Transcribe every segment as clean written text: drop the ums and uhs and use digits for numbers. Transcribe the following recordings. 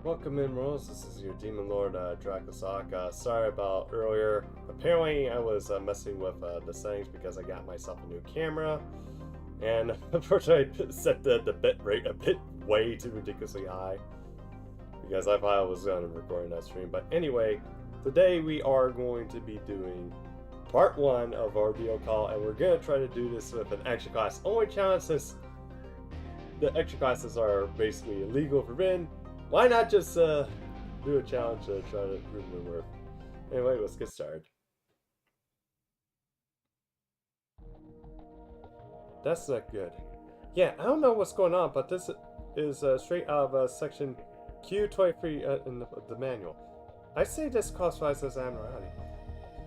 welcome in, Rose. This is your Demon Lord, Dracosak. Sorry about earlier. Apparently, I was messing with the settings because I got myself a new camera. And unfortunately, I set the bit rate a bit way too ridiculously high. Because I thought I was going to record that stream. But anyway, today we are going to be doing part 1 of Ordeal Call. And we're going to try to do this with an extra class only challenge since the extra classes are basically illegal, forbidden. Why not just do a challenge to try to prove their worth? Anyway, let's get started. That's not good. Yeah, I don't know what's going on, but this is straight out of section Q23 in the manual. I say this classifies as abnormality.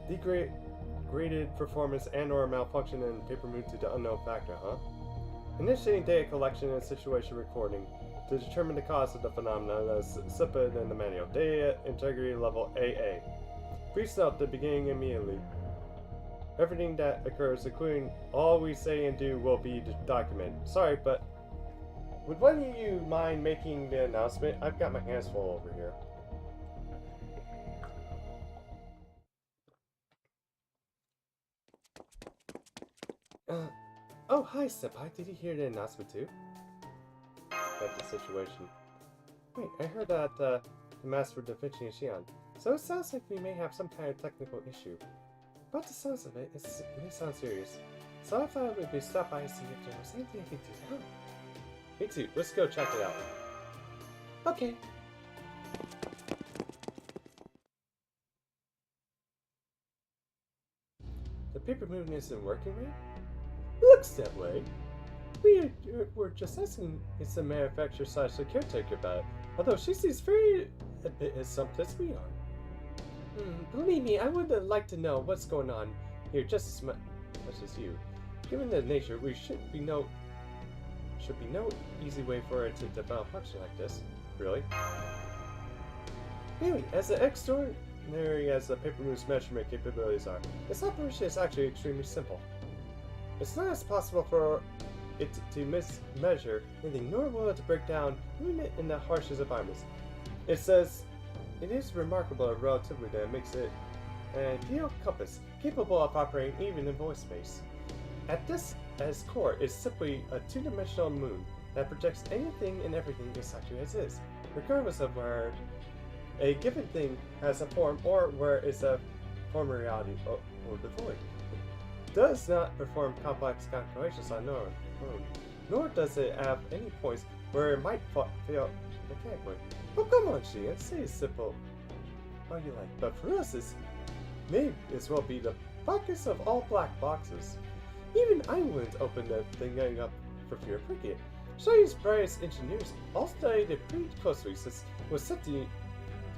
Degraded performance and/or malfunction in paper moved to the unknown factor, huh? Initiating data collection and situation recording to determine the cause of the phenomenon as stipulated in the manual. Data integrity level AA. Please note the beginning immediately. Everything that occurs, including all we say and do, will be documented. Sorry, but would one of you mind making the announcement? I've got my hands full over here. Oh, hi, Senpai. Did you hear the announcement too? About the situation. Wait, I heard that the Master Da Vinci is Xian. So it sounds like we may have some kind of technical issue. But the sounds of it, it may sound serious. So I thought we would stop by and see if there was anything I could do to help. Me too. Let's go check it out. Okay. The paper movement isn't working right? Looks that way. We're just asking it's the manufacturer / the caretaker about it, although she seems very a bit as stumped as we are. Believe me, I would like to know what's going on here just as much as you. Given the nature, we should be no easy way for it to develop function like this. Really? Really, as extraordinary as the paper move's measurement capabilities are, its operation is actually extremely simple. It's not as possible for it to mismeasure anything, nor will it to break down even in the harshest environments. It says it is remarkable relatively that makes it an ideal compass, capable of operating even in void space. At its core is simply a two-dimensional moon that projects anything and everything exactly as is, regardless of where a given thing has a form or where it's a former reality or the void. Does not perform complex calculations on its own, nor does it have any points where it might fail mechanically. Oh, come on, Xian, say it's simple how you like, but for us, it may as well be the buckets of all black boxes. Even I wouldn't open the thing up for fear of breaking it. Xian's brightest engineers all studied it pretty closely since it was sent to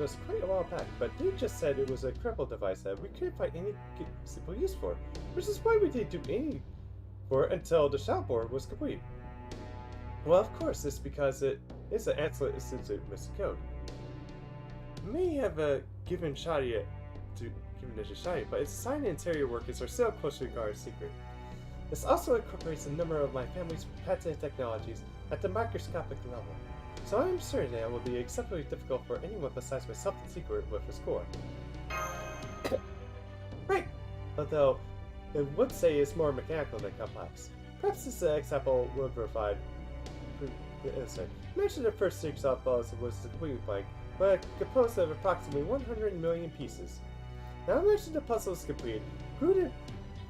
us quite a while back, but they just said it was a crippled device that we couldn't find any simple use for, which is why we didn't do any for it until the shop board was complete. Well, of course, it's because it is an absolute institute missing code. We may have given it a shot, but its design and interior workings are still closely regarded secret. This also incorporates a number of my family's patented technologies at the microscopic level, so I am certain that it will be exceptionally difficult for anyone besides myself to secret with its core. Right! Although, it would say it's more mechanical than complex. Perhaps this example will provide insight. Imagine the first 6 puzzle was completely blank, but composed of approximately 100 million pieces. Now imagine the puzzle is complete, glued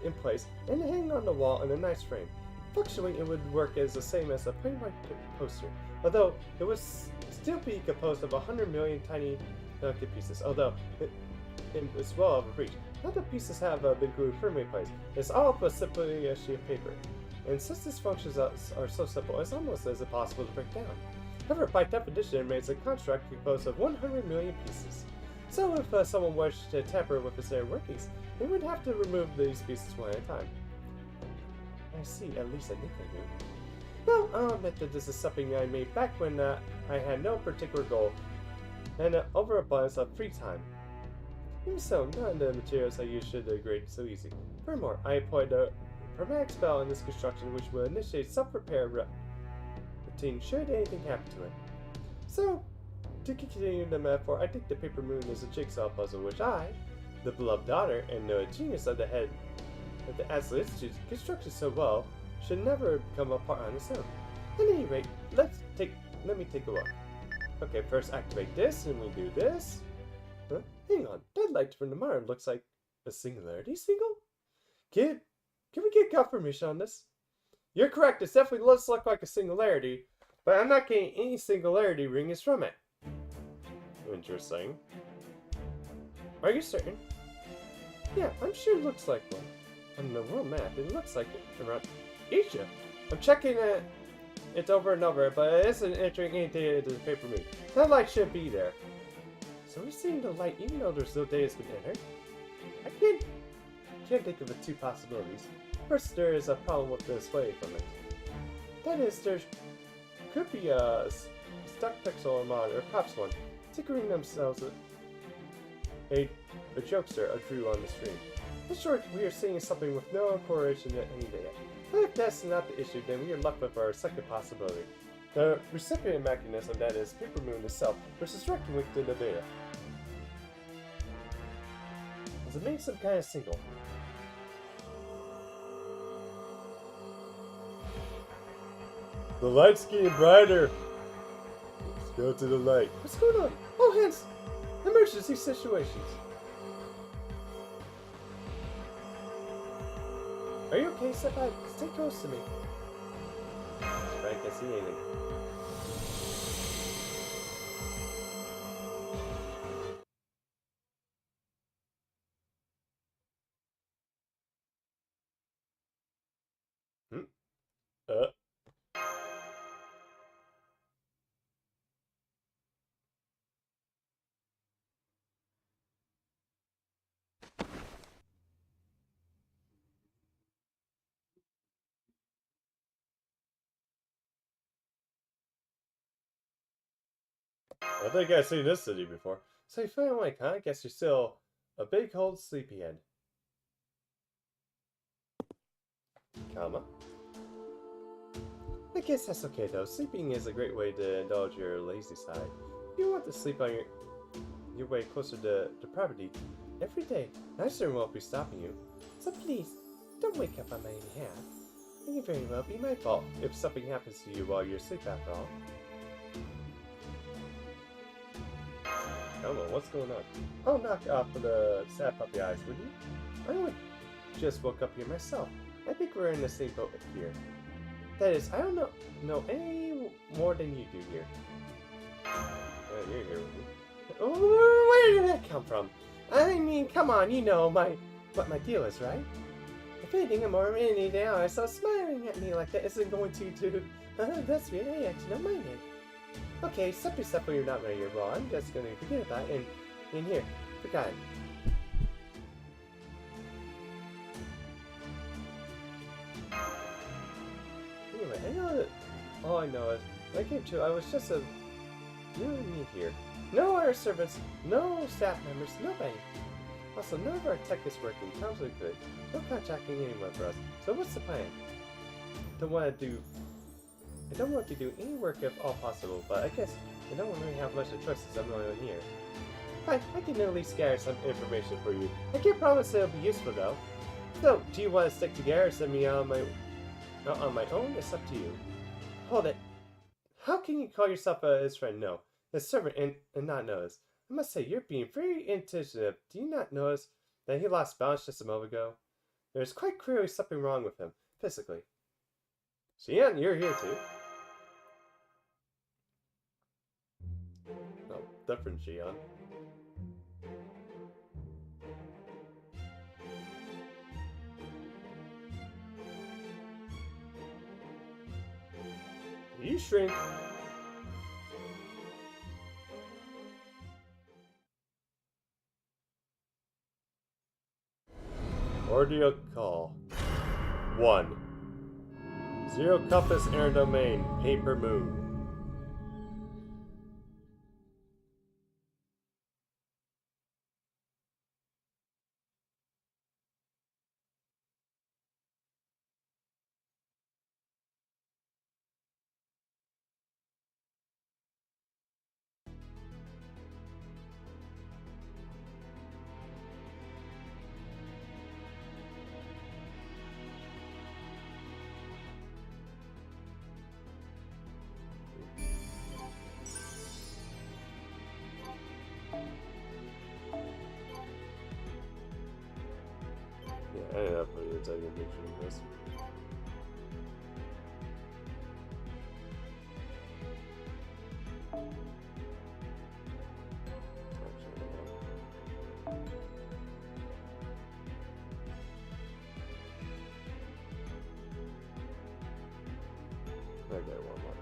in place, and hanging on the wall in a nice frame. Functionally, it would work as the same as a plain white poster, although it would still be composed of 100 million tiny delicate pieces, although it is well out of reach. Now the pieces have been glued firmly in place. It's all but simply a sheet of paper. And since these functions are so simple, it's almost as impossible to break down. However, by definition, it makes a construct composed of 100 million pieces. So if someone wished to tamper with its inner workings, they would have to remove these pieces one at a time. I see, at least I think I do. Well, I'll admit that this is something I made back when I had no particular goal and an overabundance of free time. Even so, none of the materials I use should degrade so easy. Furthermore, I employed a chromatic spell in this construction which will initiate self-repair routine should anything happen to it. So, To continue the metaphor, I think the paper moon is a jigsaw puzzle which I, the beloved daughter and the genius of the head of the Aslan Institute, constructed so well, should never come apart on its own. At any rate, let me take a look. Okay, first activate this, and we do this. Huh? Hang on, that light from the monitor looks like a singularity signal? Kid, can we get confirmation on this? You're correct, it definitely does look like a singularity, but I'm not getting any singularity rings from it. Interesting. Are you certain? Yeah, I'm sure it looks like one. On the world map, it looks like it around Asia. I'm checking it over and over, but it isn't entering any data into the paper moon. That light should be there. So we're seeing the light even though there's no data has been entered? I can't think of the two possibilities. First, there is a problem with the display from it. That is, there could be a stuck pixel or monitor, or perhaps one, tickering themselves a jokester drew on the screen. In short, we are seeing something with no correlation to any data. But if that's not the issue, then we are left with our second possibility. The recipient mechanism, that is, paper moon itself, versus directly linked to the data. Does it make some kind of signal? The light's getting brighter. Let's go to the light. What's going on? Oh, hands! Emergency situations. Are you okay, Senpai? Stay close to me. I can't see anything. Uh. I think I've seen this city before. So you feel like, huh? I guess you're still a big old sleepyhead. Comma. I guess that's okay though. Sleeping is a great way to indulge your lazy side. If you want to sleep on your way closer to property every day, I certainly won't be stopping you. So please, don't wake up on my behalf. It can very well be my fault if something happens to you while you're asleep after all. Come on, what's going on? Oh, knock off the sad puppy eyes, would you? I only just woke up here myself. I think we're in the same boat here. That is, I don't know any more than you do here. Oh, you're here with me. Oh, where did that come from? I mean, come on, you know what my deal is, right? If anything, I'm more in anything else, so smiling at me like that isn't going to do. That's weird, I actually don't mind it. Okay, step by step when you're not ready, well, I'm just gonna forget about it, and in here, forgot it. Anyway, I know that all I know is, when I came to, I was just a you and me here. No other servants, no staff members, nobody. Also, none of our tech is working, sounds like good. No contacting anyone for us, so what's the plan? I don't want to do any work if all possible, but I guess I don't really have much of choice since I'm the only one here. Fine, I can at least gather some information for you. I can't promise it'll be useful though. So, do you want to stick together or send me out on my own? It's up to you. Hold it. How can you call yourself his friend? No, his servant and not notice? I must say, you're being very inattentive. Do you not notice that he lost balance just a moment ago? There's quite clearly something wrong with him, physically. Xian, you're here too. Oh, different Xian. You shrink. Ordeal Call. 1. Zero Compass Air Domain, Paper Moon. to Neutron this. I get one more.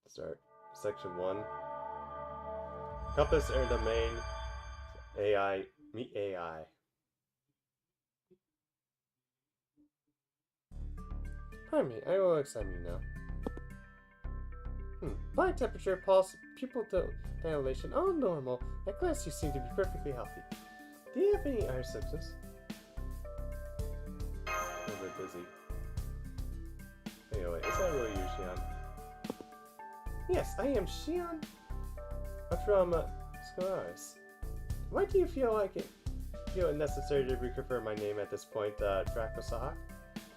Start. Section 1. Compass air domain. AI. Meet AI. Pardon me, I will examine you now. Body temperature, pulse, pupil dilation, all normal. At glance, you seem to be perfectly healthy. Do you have any eye symptoms? I'm a bit busy. Anyway, is that really you, Xian? Yes, I am Xian. I'm from Scolaris. Why do you feel it necessary to reconfirm my name at this point, Draco Sahak?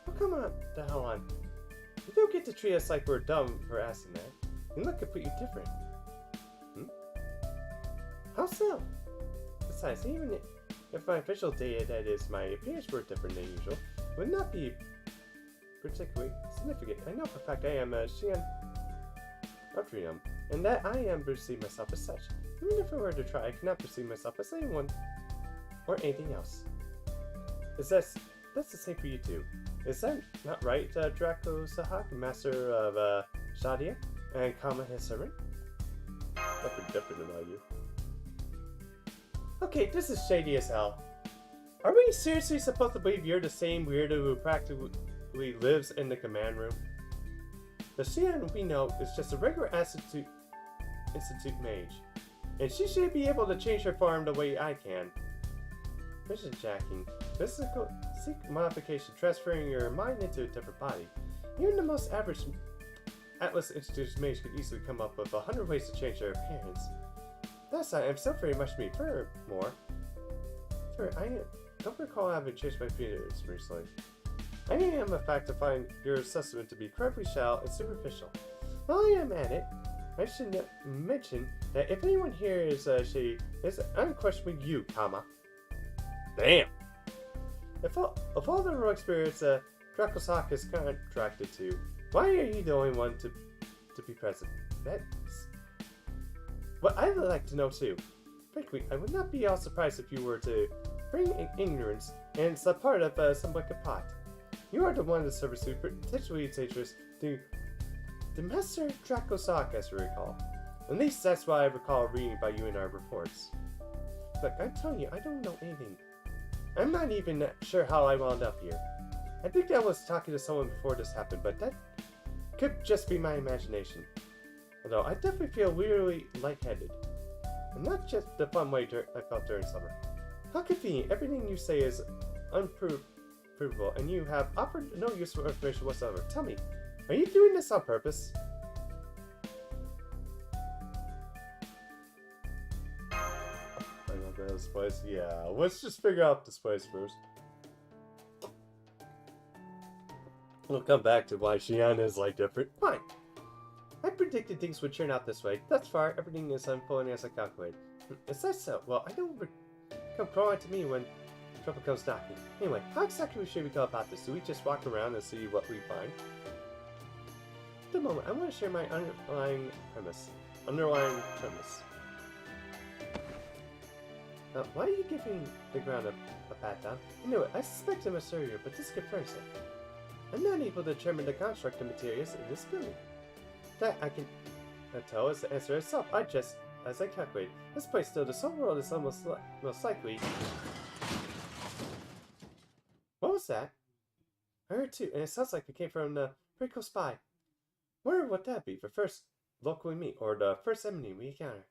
Oh, come on, the hell on. You don't get to treat us like we're dumb for asking that. You look completely different. How so? Besides, even if my official data, that is, my appearance were different than usual, it would not be particularly significant. I know for a fact I am Xian Artrium, and that I am perceive myself as such. Even if I were to try, I cannot perceive myself as anyone or anything else. That's the same for you too. Is that not right, Draco Sahak, master of Shadia, and Kama his servant? Nothing different about you. Okay, this is shady as hell. Are we seriously supposed to believe you're the same weirdo who practically lives in the command room? The Xian we know is just a regular Institute mage, and she should be able to change her form the way I can. Vision jacking, physical modification, transferring your mind into a different body. Even the most average Atlas Institute mage could easily come up with 100 ways to change their appearance. Thus, I am so very much me. Furthermore, I don't recall having changed my appearance recently. I am, in fact, to find your assessment to be incredibly shallow and superficial. While I am at it, I should mention that if anyone here is shady, it's unquestionably you, Kama. Damn! Of all the heroic spirits Dracosak is contracted to, why are you the only one to be present? That's what I would like to know too. Frankly, I would not be all surprised if you were to bring in ignorance and it's a part of some wicked pot. You are the one of the servers who potentially dangerous to Master Dracosak, as you recall. At least that's what I recall reading about you in our reports. Look, I'm telling you, I don't know anything. I'm not even sure how I wound up here. I think I was talking to someone before this happened, but that could just be my imagination. Although I definitely feel weirdly lightheaded. And not just the fun way I felt during summer. How convenient, everything you say is unprovable, and you have offered no useful information whatsoever. Tell me, are you doing this on purpose? I know this place. Yeah, let's just figure out this place first. We'll come back to why Xian is like different. Fine. I predicted things would turn out this way. Thus far, everything is unfolding as I calculated. Is that so? Well, I don't come crawling to me when trouble comes knocking. Anyway, how exactly should we go about this? Do we just walk around and see what we find? At the moment, I want to share my underlying premise. Why are you giving the ground a pat down? I knew it. I suspected much earlier, but this confirms it. I'm not able to determine the construct of materials in this building. That I can tell is the answer itself. As I calculate, this place still, the soul world is almost most likely. What was that? I heard too, and it sounds like it came from the pretty close by. Wonder what that'd be, the first local we meet, or the first enemy we encounter.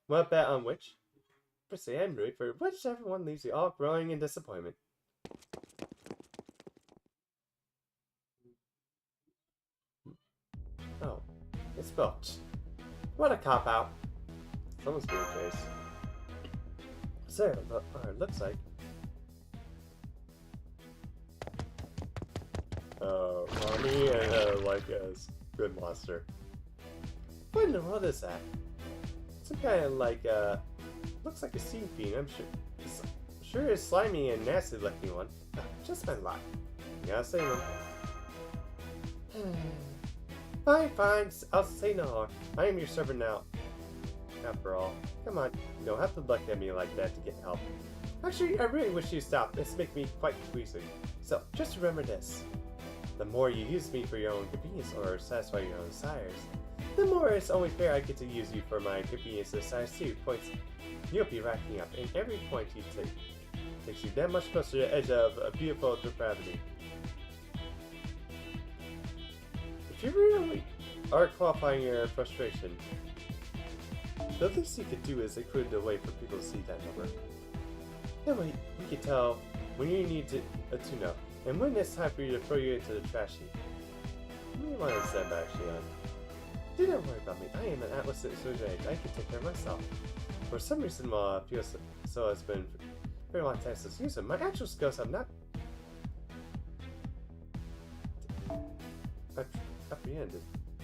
Want to bet on which? Per se, I'm rooting for whichever one leaves you all growing in disappointment. Oh, it's Belch. What a cop-out. Someone's being chased. So, it looks like. Mommy and like a good monster. What in the world is that? Some kind of like, looks like a sea fiend, I'm sure. Sure is slimy and nasty looking one. Just my luck. You gotta say no. Fine, fine, I'll say no more. I am your servant now. After all, come on, you don't have to look at me like that to get help. Actually, I really wish you'd stop. This makes me quite queasy. So, just remember this. The more you use me for your own convenience or satisfy your own desires, the more it's only fair I get to use you for my convenience and desires too. Points you'll be racking up, and every point you take takes you that much closer to the edge of a beautiful depravity. If you really are qualifying your frustration, the least you could do is include the way for people to see that number. That way, you can tell when you need a tune-up, and when it's time for you to throw you into the trash heap. You may want to send actually on. Do not worry about me. I am an Atlas Citizen. I can take care of myself. For some reason, while I feel so has been a very long time since using them, my actual skills have not apprehended.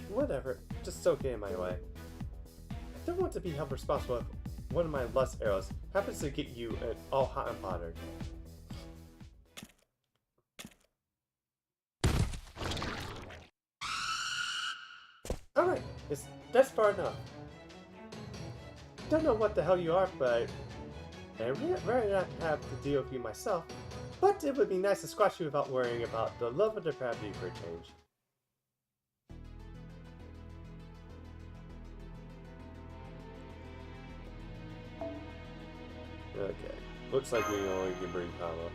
Whatever, just don't get in my way. I don't want to be held responsible if one of my lust arrows happens to get you all hot and bothered. Alright, that's far enough. Don't know what the hell you are, but I'd rather not have to deal with you myself, but it would be nice to squash you without worrying about the love of depravity for a change. Okay, looks like we only can bring Kama.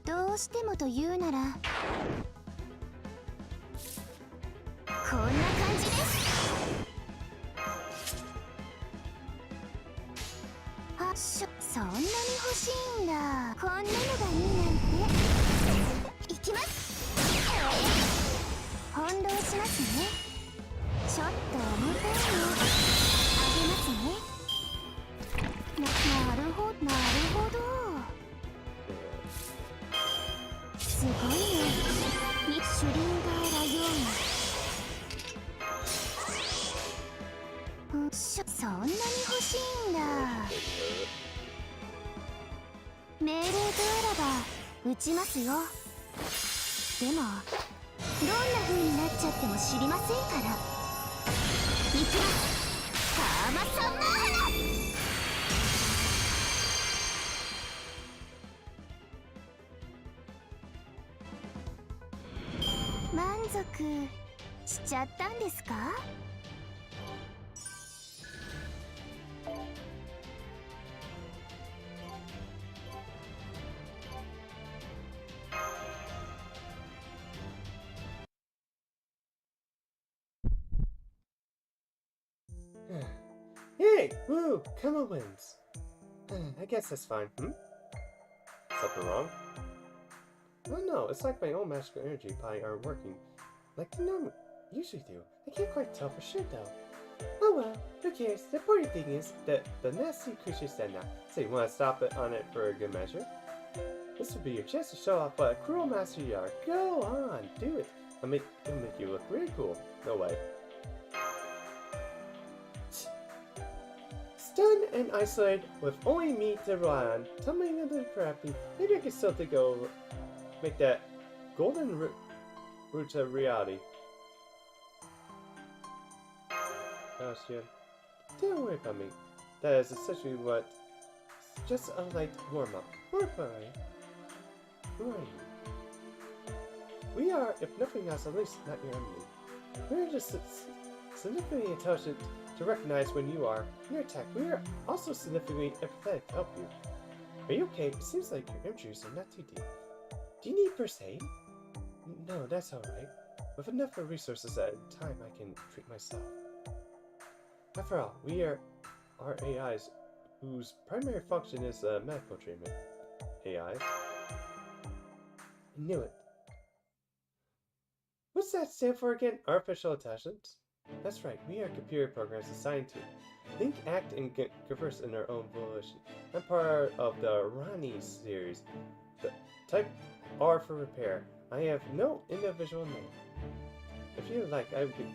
どうしてもというならこんな感じです。あ、そんなに欲しいんだ。こんなのがいいなんて。いきます。翻弄しますね。ちょっと重たいのあげますね。なるほど。すごいね。シュリンガーラヨーン。そんなに欲しいんだ。命令とあらば打ちますよ。でもどんな風になっちゃっても知りませんから。いきます。カーマサンマー花。満足しちゃったんですかHey! Woo! Kama wins! I guess that's fine. Something wrong? Oh no, it's like my own magical energy probably aren't working like they usually do. I can't quite tell for sure though. Oh well, who cares? The important thing is that the nasty creature said now. So you want to stop it on it for a good measure? This would be your chance to show off what a cruel master you are. Go on, do it. It'll make you look really cool. No way. Stunned and isolated with only me to rely on, tumbling into the crappy, maybe I can still think over. Make that golden route to reality. Gosh, yeah. Don't worry about me. That is essentially what. Just a light warm-up. We're fine. Who are you? We are, if nothing else, at least not your enemy. We're just significantly intelligent to recognize when you are under attack. We are also significantly empathetic to help you. Are you okay? It seems like your injuries are not too deep. Do you need first aid? No, that's alright. With enough resources at a time, I can treat myself. After all, we are AIs whose primary function is medical treatment. AIs? I knew it. What's that stand for again? Artificial intelligence? That's right, we are computer programs assigned to think, act, and converse in our own volition. I'm part of the Rani series. The type R for repair. I have no individual name. If you like, I could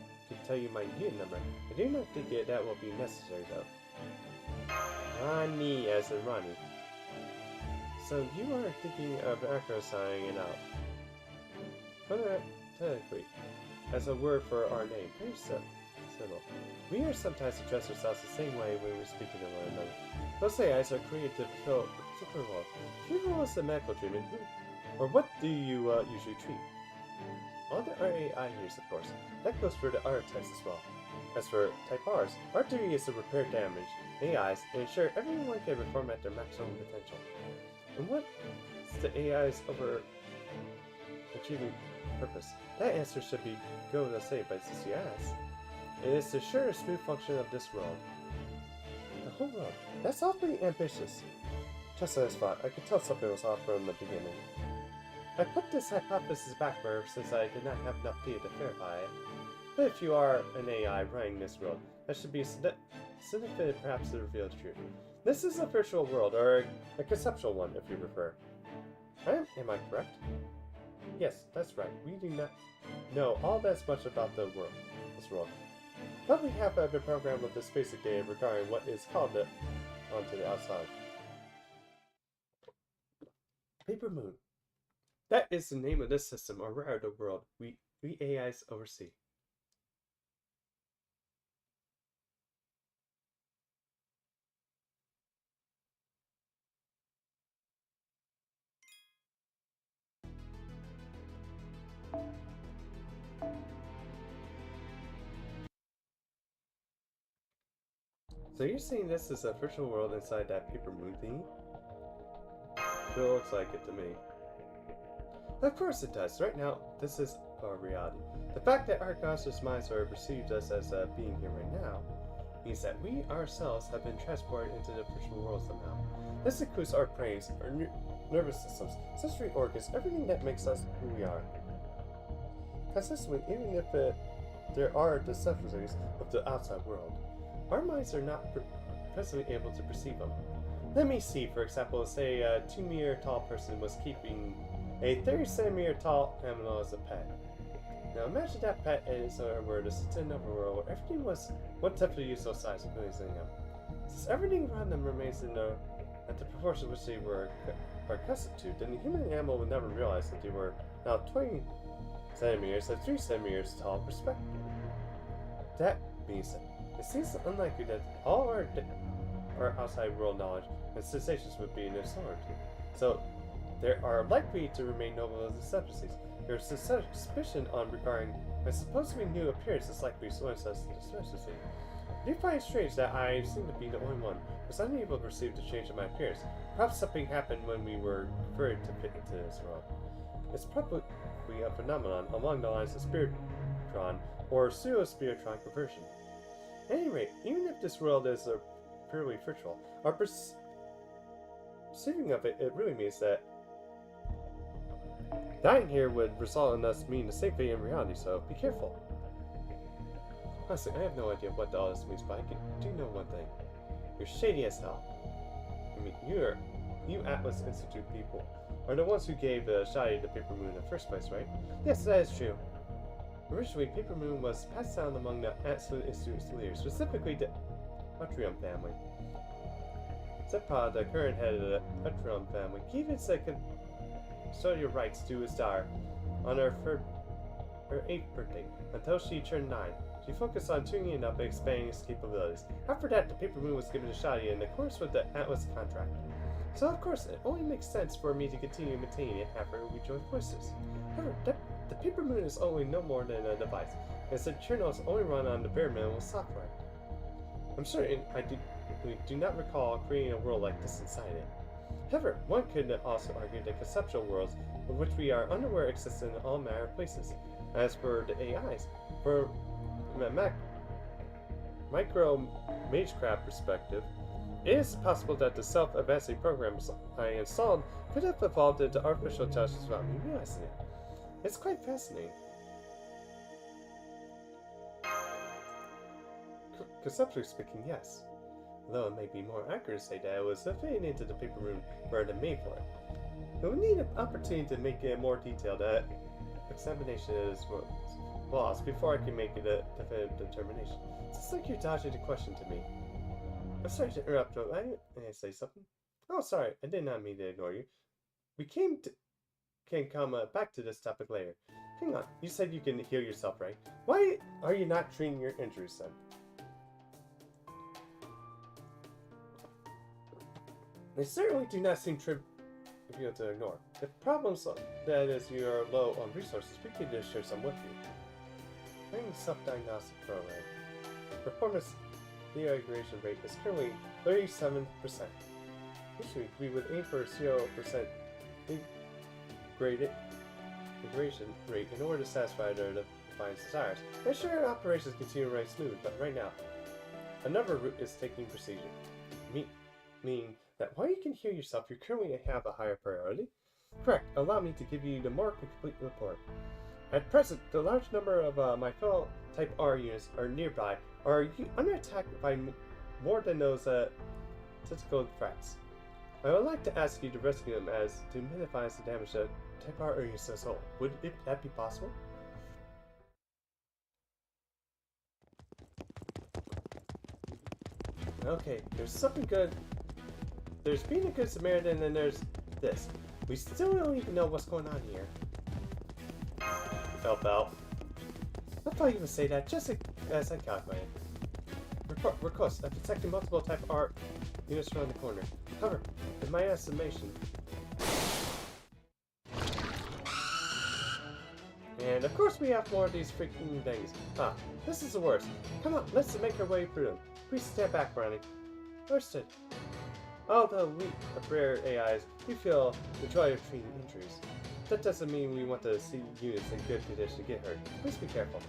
tell you my unit number. I do not think that will be necessary though. Rani as in Rani. So you are thinking of acro signing it out. Phonetically, as a word for our name, very simple. We are sometimes address ourselves the same way when we're speaking to one another. Most AIs are created to fulfill a particular role. If your role is the medical treatment, or what do you usually treat? All the AI use, of course. That goes for the R types as well. As for type R's, our duty is to repair damaged AIs and ensure everyone can perform at their maximum potential. And what is the AI's overachieving purpose? That answer should go the same, but since you ask, it is to ensure a smooth function of this world. The whole world. That's awfully ambitious. Just as I thought, I could tell something was off from the beginning. I put this hypothesis backward since I did not have enough data to verify it. But if you are an AI running this world, that should be significant perhaps to reveal the truth. This is a virtual world, or a conceptual one if you prefer. Am I correct? Yes, that's right. We do not know all that much about this world. But we have been programmed with this basic data regarding what is called onto the outside. Paper Moon. That is the name of this system, or rather the world we AIs oversee. So you're saying this is a virtual world inside that Paper Moon thingy? Sure looks like it to me. Of course it does. Right now, this is our reality. The fact that our conscious minds are perceived us as being here right now means that we ourselves have been transported into the virtual world somehow. This includes our brains, our nervous systems, sensory organs, everything that makes us who we are. Consistently, even if there are the subtleties of the outside world, our minds are not presently able to perceive them. Let me see, for example, say a 2-meter tall person was keeping a 30-centimeter tall animal as a pet. Now imagine that pet is were to sit in a world where everything was one-tenth of the usual size, including them. Since everything around them remains at the proportion which they are accustomed to, then the human and animal would never realize that they were now 20 centimeters and 3 centimeters tall, respectively. That being said, it seems unlikely that all our outside world knowledge and sensations would be in their sovereignty. So, there are likely to remain noble discrepancies. There is suspicion regarding my supposedly new appearance is likely to influence us discrepancy. Do you find it strange that I seem to be the only one who was unable to perceive the change in my appearance? Perhaps something happened when we were converted to fit into this world. It's probably a phenomenon along the lines of spiritron or pseudo-spiritron conversion. At any rate, even if this world is purely virtual, our perceiving of it really means that dying here would result in us meeting the same fate in reality, so be careful. Honestly, I have no idea what all this means, but I do know one thing. You're shady as hell. I mean, you Atlas Institute people are the ones who gave Shadi the Paper Moon in the first place, right? Yes, that is true. Originally, Paper Moon was passed down among the Atlas Institute's leaders, specifically the Utrium family. Zepa, the current head of the Utrium family, gave his custodial rights to his daughter on her 8th birthday until she turned 9. She focused on tuning up and expanding its capabilities. After that, the Paper Moon was given to Shadi in accordance with the Atlas contract. So of course, it only makes sense for me to continue maintaining it after we join forces. However, the Paper Moon is only no more than a device, and its internals only run on the bare minimum software. I'm certain I do not recall creating a world like this inside it. However, one could also argue that conceptual worlds of which we are unaware exist in all manner of places. As for the AIs, from a micro-magecraft perspective, it is possible that the self-advancing programs I installed could have evolved into artificial intelligence without me realizing it. It's quite fascinating. conceptually speaking, yes. Though it may be more accurate to say that it was fitting into the paper room rather than made for it. But we need an opportunity to make a more detailed examination of his flaws before I can make a definitive determination. It's like you're dodging the question to me. I'm sorry to interrupt, but I say something? Oh, sorry, I did not mean to ignore you. We can come back to this topic later. Hang on, you said you can heal yourself, right? Why are you not treating your injuries then? They certainly do not seem trivial to ignore. If problems that is you are low on resources, we could just share some with you. Training self-diagnostic program. Performance degradation rate is currently 37%. This week we would aim for a 0% degradation rate in order to satisfy their client's desires. I'm sure operations continue running smooth, but right now, another route is taking procedure. Meaning that while you can heal yourself, you currently have a higher priority. Correct. Allow me to give you the more complete report. At present, the large number of my fellow Type R units are nearby, or are under attack by more than those tactical threats. I would like to ask you to rescue them as to minimize the damage that Type R units as a whole. Would that be possible? Okay, there's something good. There's being a good Samaritan, and there's this. We still don't even know what's going on here. Help out. I thought you would say that just as I calculated. We're close. I'm detecting multiple Type R units around the corner. However, in my estimation... And of course we have more of these freaking things. Ah, this is the worst. Come on, let's make our way through them. Please stand back, Brownie. Understood. Although we, the rare AIs, we feel the joy of treating injuries. That doesn't mean we want to see units in good condition to get hurt. Please be careful.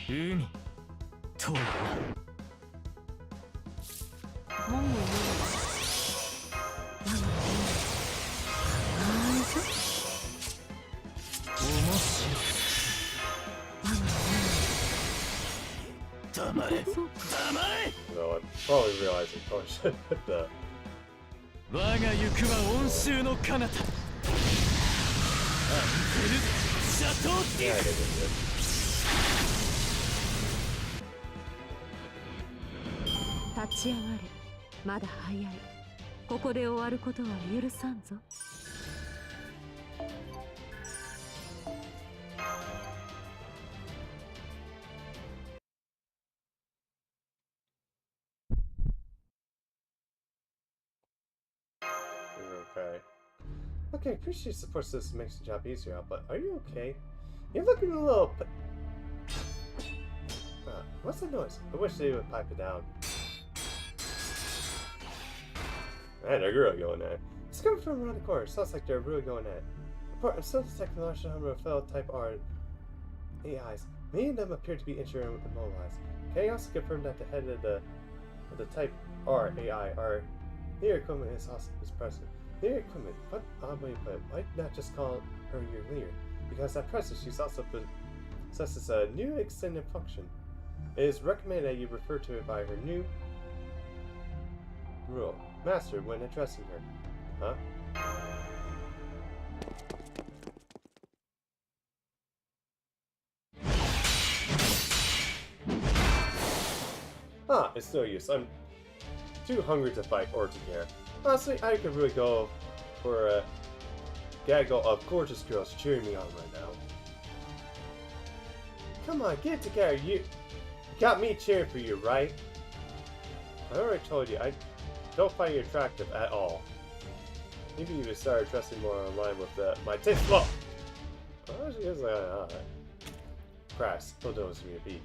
Uni. To. No, I'm probably realizing I should hit the... 我が行くは温州の彼方。アンクルシャトーティ Yeah, I did it. 立ち上がれ。まだ早い。ここで終わることは許さんぞ。Okay. Okay, appreciate support system makes the job easier, but are you okay? You're looking a little... what's the noise? I wish they would pipe it down. Man, they're really going at it. It's coming from around the corner. Sounds like they're really going at it. Report, I'm still detecting a large number of fellow Type R AIs. Many of them appear to be injured and immobilized. Can I also confirm that the head of the Type R AI are... Their equipment is present. Their equipment? What odd way to put it. Why not just call her your leader? Because at present she's also possesses a new extended function. It is recommended that you refer to it by her new rule, Master, when addressing her. Huh? Ah, it's no use. I'm too hungry to fight or to care. Honestly, I could really go for a gaggle of gorgeous girls cheering me on right now. Come on, get it together. You got me cheering for you, right? I already told you, I don't find you attractive at all. Maybe you just started dressing more in line with my taste. Whoa! Oh, she is alright. Crass, although as you be,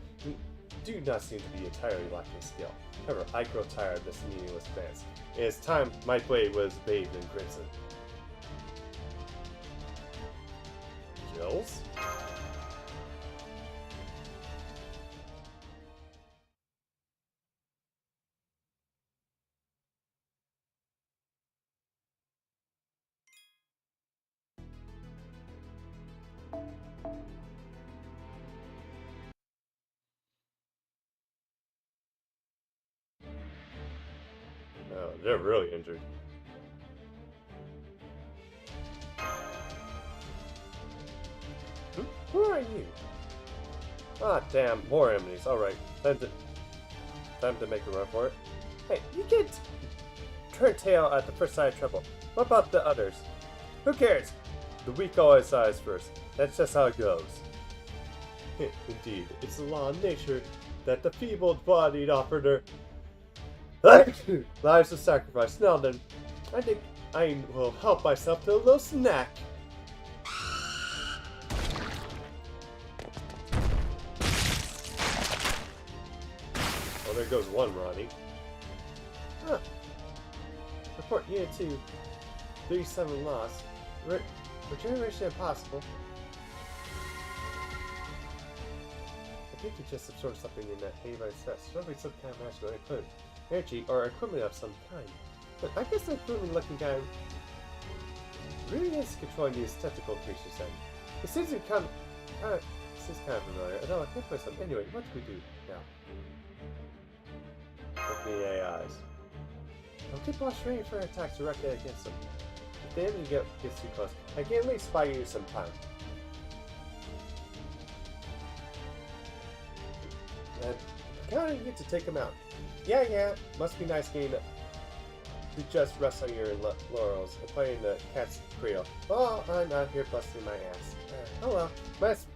do not seem to be entirely lacking skill. However, I grow tired of this meaningless dance. It is time my blade was bathed in crimson. Gills? Oh, they're really injured. Who are you? Ah, damn, more enemies. Alright, time to make a run for it. Hey, you can't turn tail at the first sign of trouble. What about the others? Who cares? The weak always dies first. That's just how it goes. Indeed, it's the law of nature that the feeble-bodied offer their lives of sacrifice. Now then, I think I will help myself to a little snack. Oh, there goes one, Ronnie. Huh. Report Unit 2, 37 lost. Regeneration impossible. I think you just absorbed something in that hay by stress. Probably some kind of magical equipment. Energy or equipment of some kind. But I guess the equipment looking guy really is controlling these tentacle creatures then. It seems to come this is kind of familiar, although I can't place them. Anyway, what do we do now? Look me in the AIs. I'll keep on training for attacks directly against them. If the enemy gets too close, I can at least buy you some time. And I kind of get to take them out. Yeah, must be nice getting to just rest on your laurels and playing the cat's cradle. Oh, I'm out here busting my ass. Oh well, must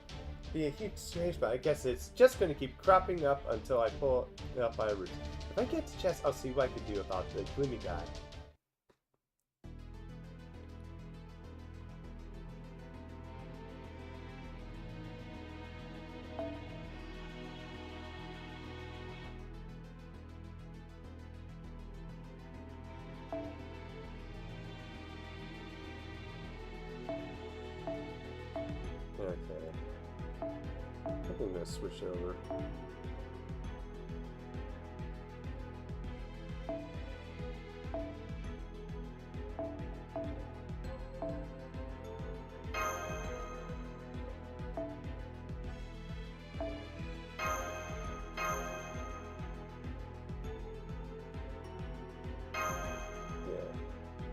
be a huge change, but I guess it's just going to keep cropping up until I pull it up by roots. If I get to chest, I'll see what I can do about the gloomy guy. Okay. I think I'm gonna switch over.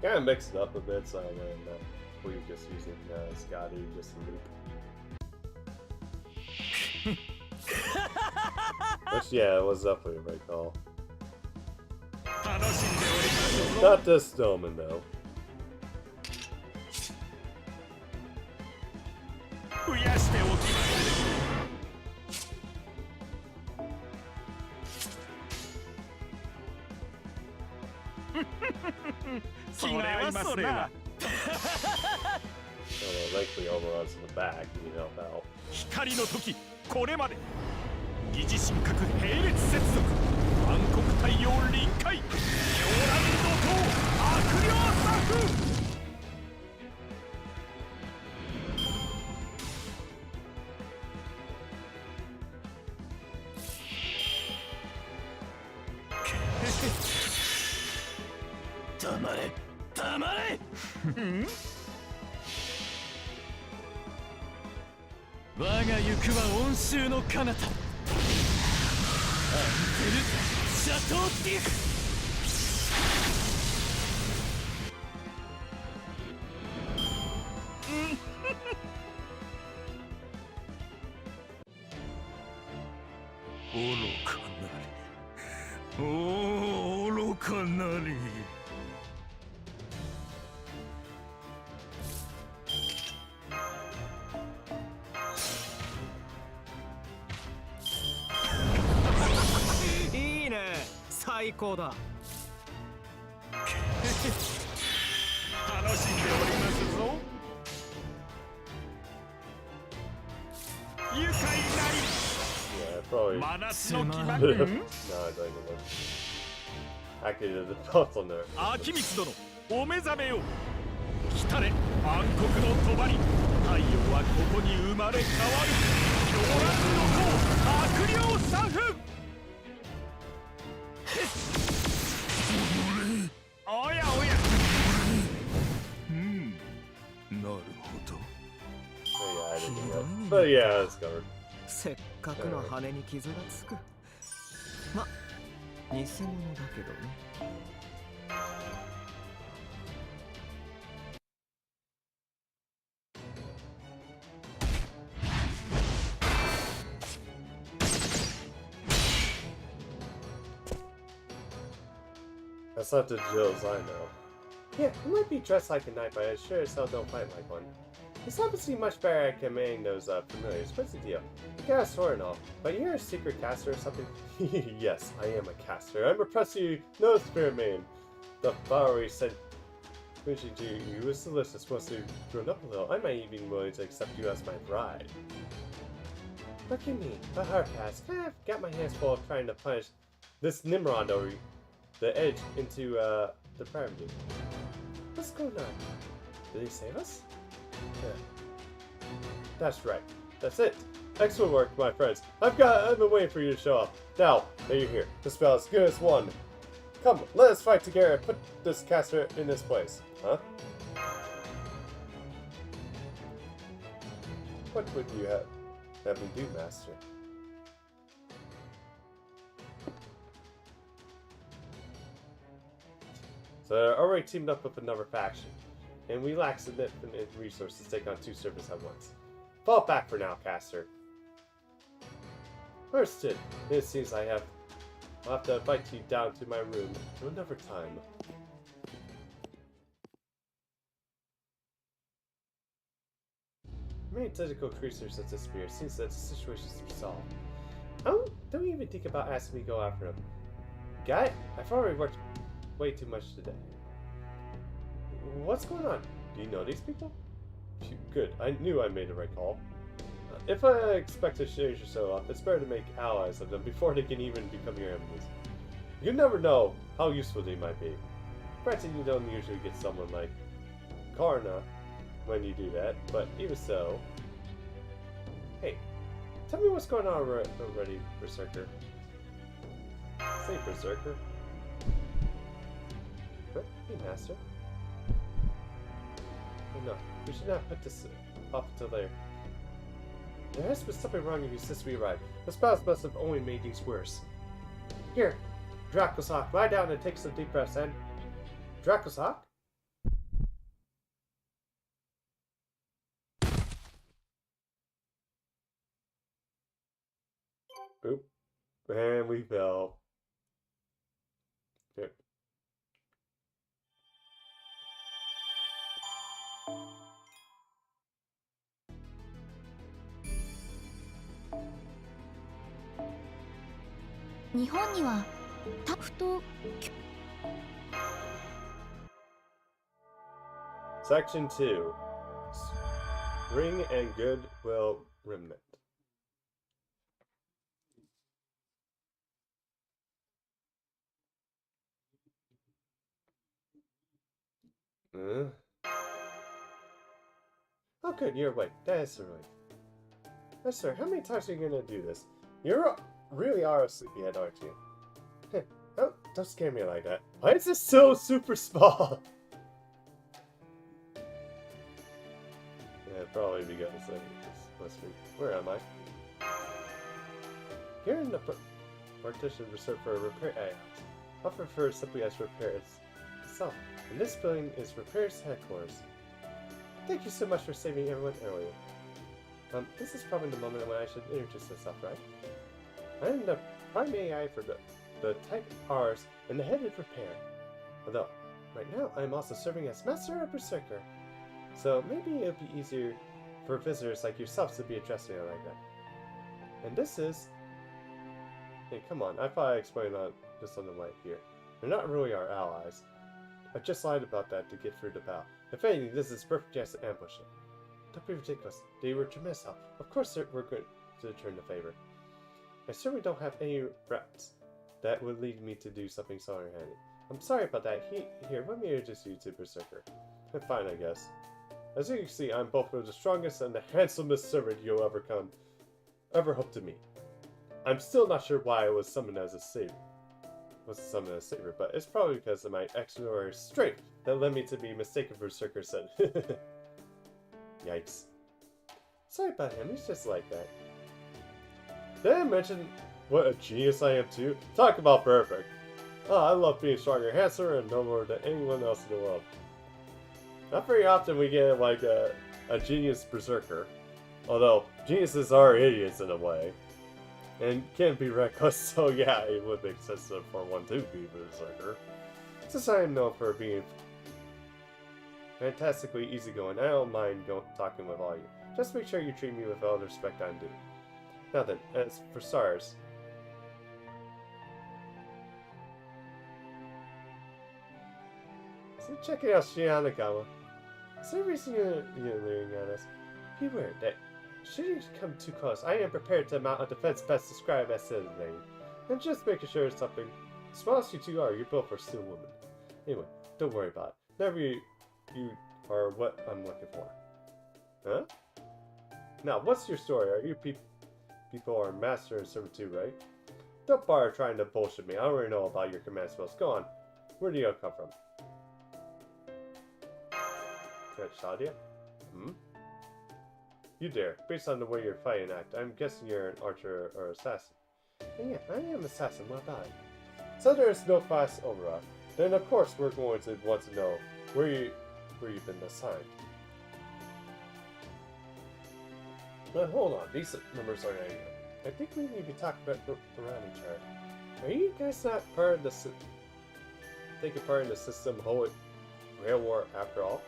Kind of mixed it up a bit, so I went we were just using Scotty just to loop. Which, yeah, it was definitely a right call. Not this Stillman, though. Well, likely overruns in the back, you need help out. 光の時これまで疑似神格並列接続暗黒太陽臨界狂乱怒涛悪霊作黙れ黙れ我が行くは温州の彼方アンテルシャトーティフ愚かなれおお愚かなり。いいね、最高だ。楽しんでおりますぞ。愉快な Yeah, probably. り No, 真夏の気分。 I don't even know. Activated the puzzle nerve. 秋光殿、お目覚めよ。来たれ、暗黒の帳。太陽はここに生まれ変わる。狂乱の塔、悪霊サフ。おやおや。なるほど。 Oh, yeah, I didn't know that. But yeah, it's covered. せっかくの羽に傷がつく。ま、偽物だけどね。That's not the Jills I know. Yeah, it might be dressed like a knight, but I sure as hell don't fight like one. It's obviously much better at commanding those familiars. What's the deal? You got a sword and all, but you're a secret caster or something? Yes, I am a caster. I'm impressed you know Spirit Maiden. The flowery scent wishing to you is delicious. Once you've grown up a little, I might even be willing to accept you as my bride. Look at me, a hard pass. I've got my hands full of trying to punish this Nimrod over the edge into the pyramid. What's going on? Did he save us? Yeah. That's right. That's it. Excellent work, my friends. I've been waiting for you to show up. Now that you're here, the spell is good as one. Come, let us fight together and put this caster in this place. Huh? What would you have me do, Master? So they're already teamed up with another faction, and we lack significant resources to take on two servants at once. Fall back for now, caster. Understood. It seems I'll have to invite you down to my room another time. Many tentacle creatures such as spears seems that the situation is resolved. Don't even think about asking me to go after them. Got it? I've already worked way too much today. What's going on? Do you know these people? Phew, good. I knew I made the right call. If I expect to change your show up, it's better to make allies of them before they can even become your enemies. You never know how useful they might be. Granted, you don't usually get someone like Karna when you do that, but even so. Hey, tell me what's going on already, Berserker. Say Berserker. What? Hey, Master. Oh no, we should not put this off until later. There has been something wrong with you since we arrived. The spells must have only made things worse. Here, Dracosock, lie down and take some deep breaths, and... Dracosock? Oop. And we fell. Here. Section 2. Ring and Goodwill Remnant. Oh good, you're awake. That's right. Yes, sir, how many times are you gonna do this? You really are a sleepyhead, aren't you? Oh, don't scare me like that. Why is this so super small? Yeah, probably because this must be... Where am I? Here in the partition reserved for repair items. I'll refer simply as repairs itself. And this building is repairs headquarters. Thank you so much for saving everyone earlier. This is probably the moment when I should introduce myself, right? I am the Prime AI for the the type R's and the headed repair. Although, right now I'm also serving as Master of Berserker. So maybe it would be easier for visitors like yourself to be addressing it like that. And this is... Hey, come on, I thought I explained this on the way here. They're not really our allies. I just lied about that to get through the battle. If anything, this is a perfect chance to ambush them. Don't be ridiculous. They were tremendous help. Of course we're going to return the favor. I certainly don't have any regrets. That would lead me to do something so underhanded. I'm sorry about that. Here, let me introduce you to Berserker. I'm fine, I guess. As you can see, I'm both the strongest and the handsomest servant you'll ever hope to meet. I'm still not sure why I was summoned as a savior. But it's probably because of my extraordinary strength that led me to be mistaken for Berserker son. Yikes. Sorry about him, he's just like that. Did I mention what a genius I am too? Talk about perfect. Oh, I love being stronger, handsomer, and nobler than anyone else in the world. Not very often we get like a genius berserker. Although, geniuses are idiots in a way. And can be reckless, so yeah, it would make sense for one to be berserker. Since I am known for being fantastically easygoing, I don't mind talking with all you. Just make sure you treat me with all the respect I'm due. Now then, as for SARS. So checking out Shihanagawa. Is there a reason you're leering at us? Beware that should you come too close, I am prepared to mount a defense best described as citizen. And just making sure it's something. As small as you two are, you both are still women. Anyway, don't worry about it. Never you are what I'm looking for. Huh? Now, what's your story? Are you people are master and servant too, right? Don't bother trying to bullshit me. I already know about your command spells. Go on. Where do you come from? Shadia? Hmm? You dare. Based on the way you're fighting act, I'm guessing you're an archer or assassin. And yeah, I am an assassin. What about it? So there is no fuss over us. Then of course we're going to want to know where you've been assigned. But hold on, these numbers are not even. I think we need to talk about around each other. Are you guys not part of the taking part in the system whole rail war after all?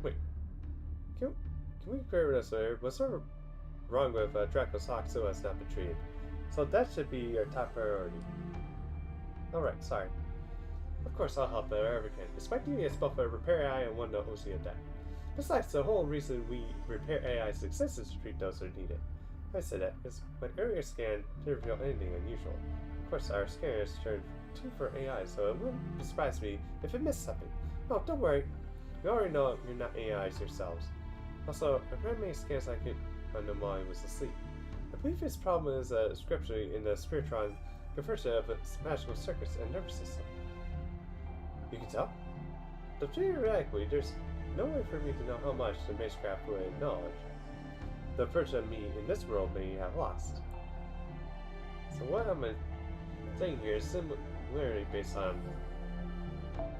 Wait, can we clear this later? What's sort of wrong with Draco's Hawk so has not been treated? So that should be your top priority. Alright, sorry. Of course I'll help wherever I can. Despite doing it's both a repair AI and one OC attack. Besides, the whole reason we repair AI's exists is to treat those that need it. I said that because my earlier scan didn't reveal anything unusual. Of course, our scanner is turned 2 for AI, so it wouldn't surprise me if it missed something. Oh, don't worry. We already know you're not AIs yourselves. Also, I ran many scans I could on them while I was asleep. I believe his problem is a scripture in the Spiritron conversion of its magical circuits and nervous system. You can tell? But theoretically, there's no way for me to know how much the spacecraft would acknowledge. The version of me in this world may have lost. So what I'm saying here is similarity based on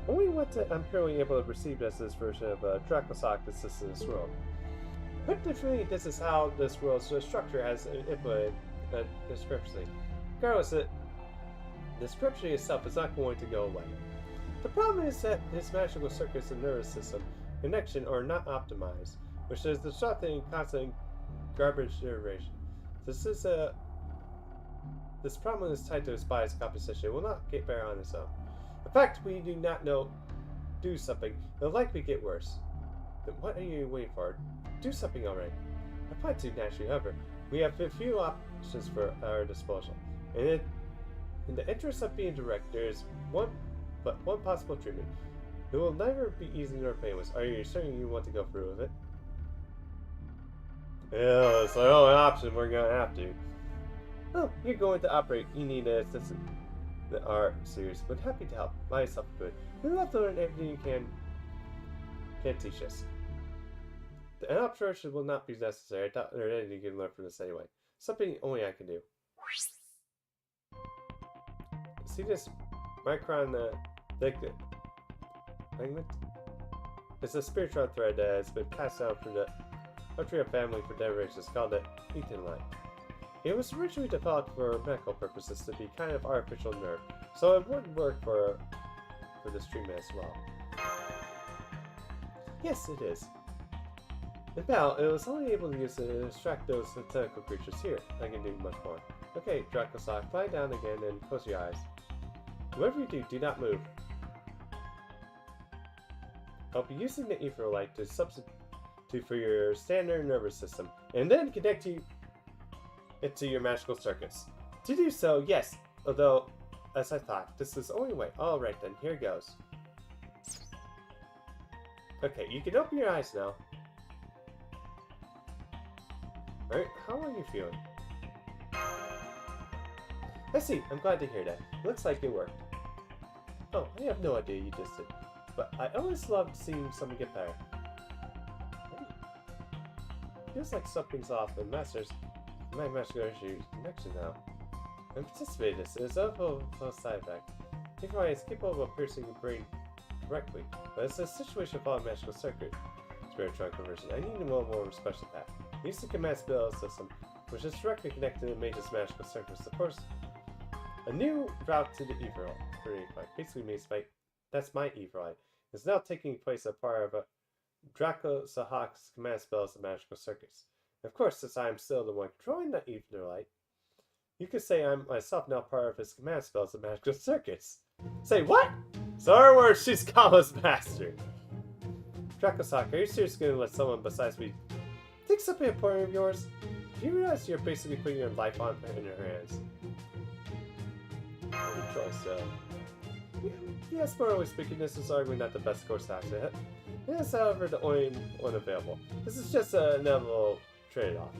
only what I'm currently able to perceive as this version of Dracosoc that exists in this world. But definitely this is how this world's structure has input description. Regardless, the description itself is not going to go away. The problem is that his magical circuits and nervous system connection are not optimized, which is disrupting constant garbage generation. This problem is tied to his body's composition. It will not get better on its own. In fact, we do not do something, it'll likely get worse. Then what are you waiting for? Do something already. I plan to naturally, however. We have a few options for our disposal. And in the interest of being direct, there is one possible treatment. It will never be easy nor painless. Are you certain you want to go through with it? Yeah, it's the only option we're gonna have to. Oh, you're going to operate. You need an assistant. That are serious, but happy to help. Myself good. We love to learn everything you can teach us. The adaptation will not be necessary. I doubt there's anything you can learn from this anyway. Something only I can do. See this micron fragment? It's a spiritual thread that has been passed down from the Artria family for generations, called the Ethan line. It was originally developed for medical purposes to be kind of artificial nerve, so it wouldn't work for this treatment as well. Yes, it is. In battle, it was only able to use it to distract those tentacle creatures here. I can do much more. Okay, Dracosac, fly down again and close your eyes. Whatever you do not move. I'll be using the ether light to substitute for your standard nervous system, and then connect it to your magical circuits. To do so, yes, although, as I thought, this is the only way. Alright then, here goes. Okay, you can open your eyes now. Alright, how are you feeling? I see, I'm glad to hear that. Looks like it worked. Oh, I have no idea you just did. But I always loved seeing someone get better. Feels like something's off and my master issue connection now. I'm anticipating this. It's a full side effect. Even is capable of piercing your brain correctly, but it's a situation of all magical circuit. Spiritual conversion. I need a more special path. Use the command spell system, which is directly connected to the mage's magical circuits. Of course, a new route to the evil light. Basically means that's my evil light. Is now taking place as part of a Dracosahawk's command spells and magical circuits. Of course, since I am still the one controlling the ether light, you could say I'm myself now part of his command spells and magical circuits. Say what? So in other words, she's Kama's master. Dracosahawk, are you seriously going to let someone besides me think something important of yours? Do you realize you're basically putting your life in her hands? Yes, morally speaking, this is arguably not the best course of action. It is, however, the only one available. This is just a inevitable trade-off.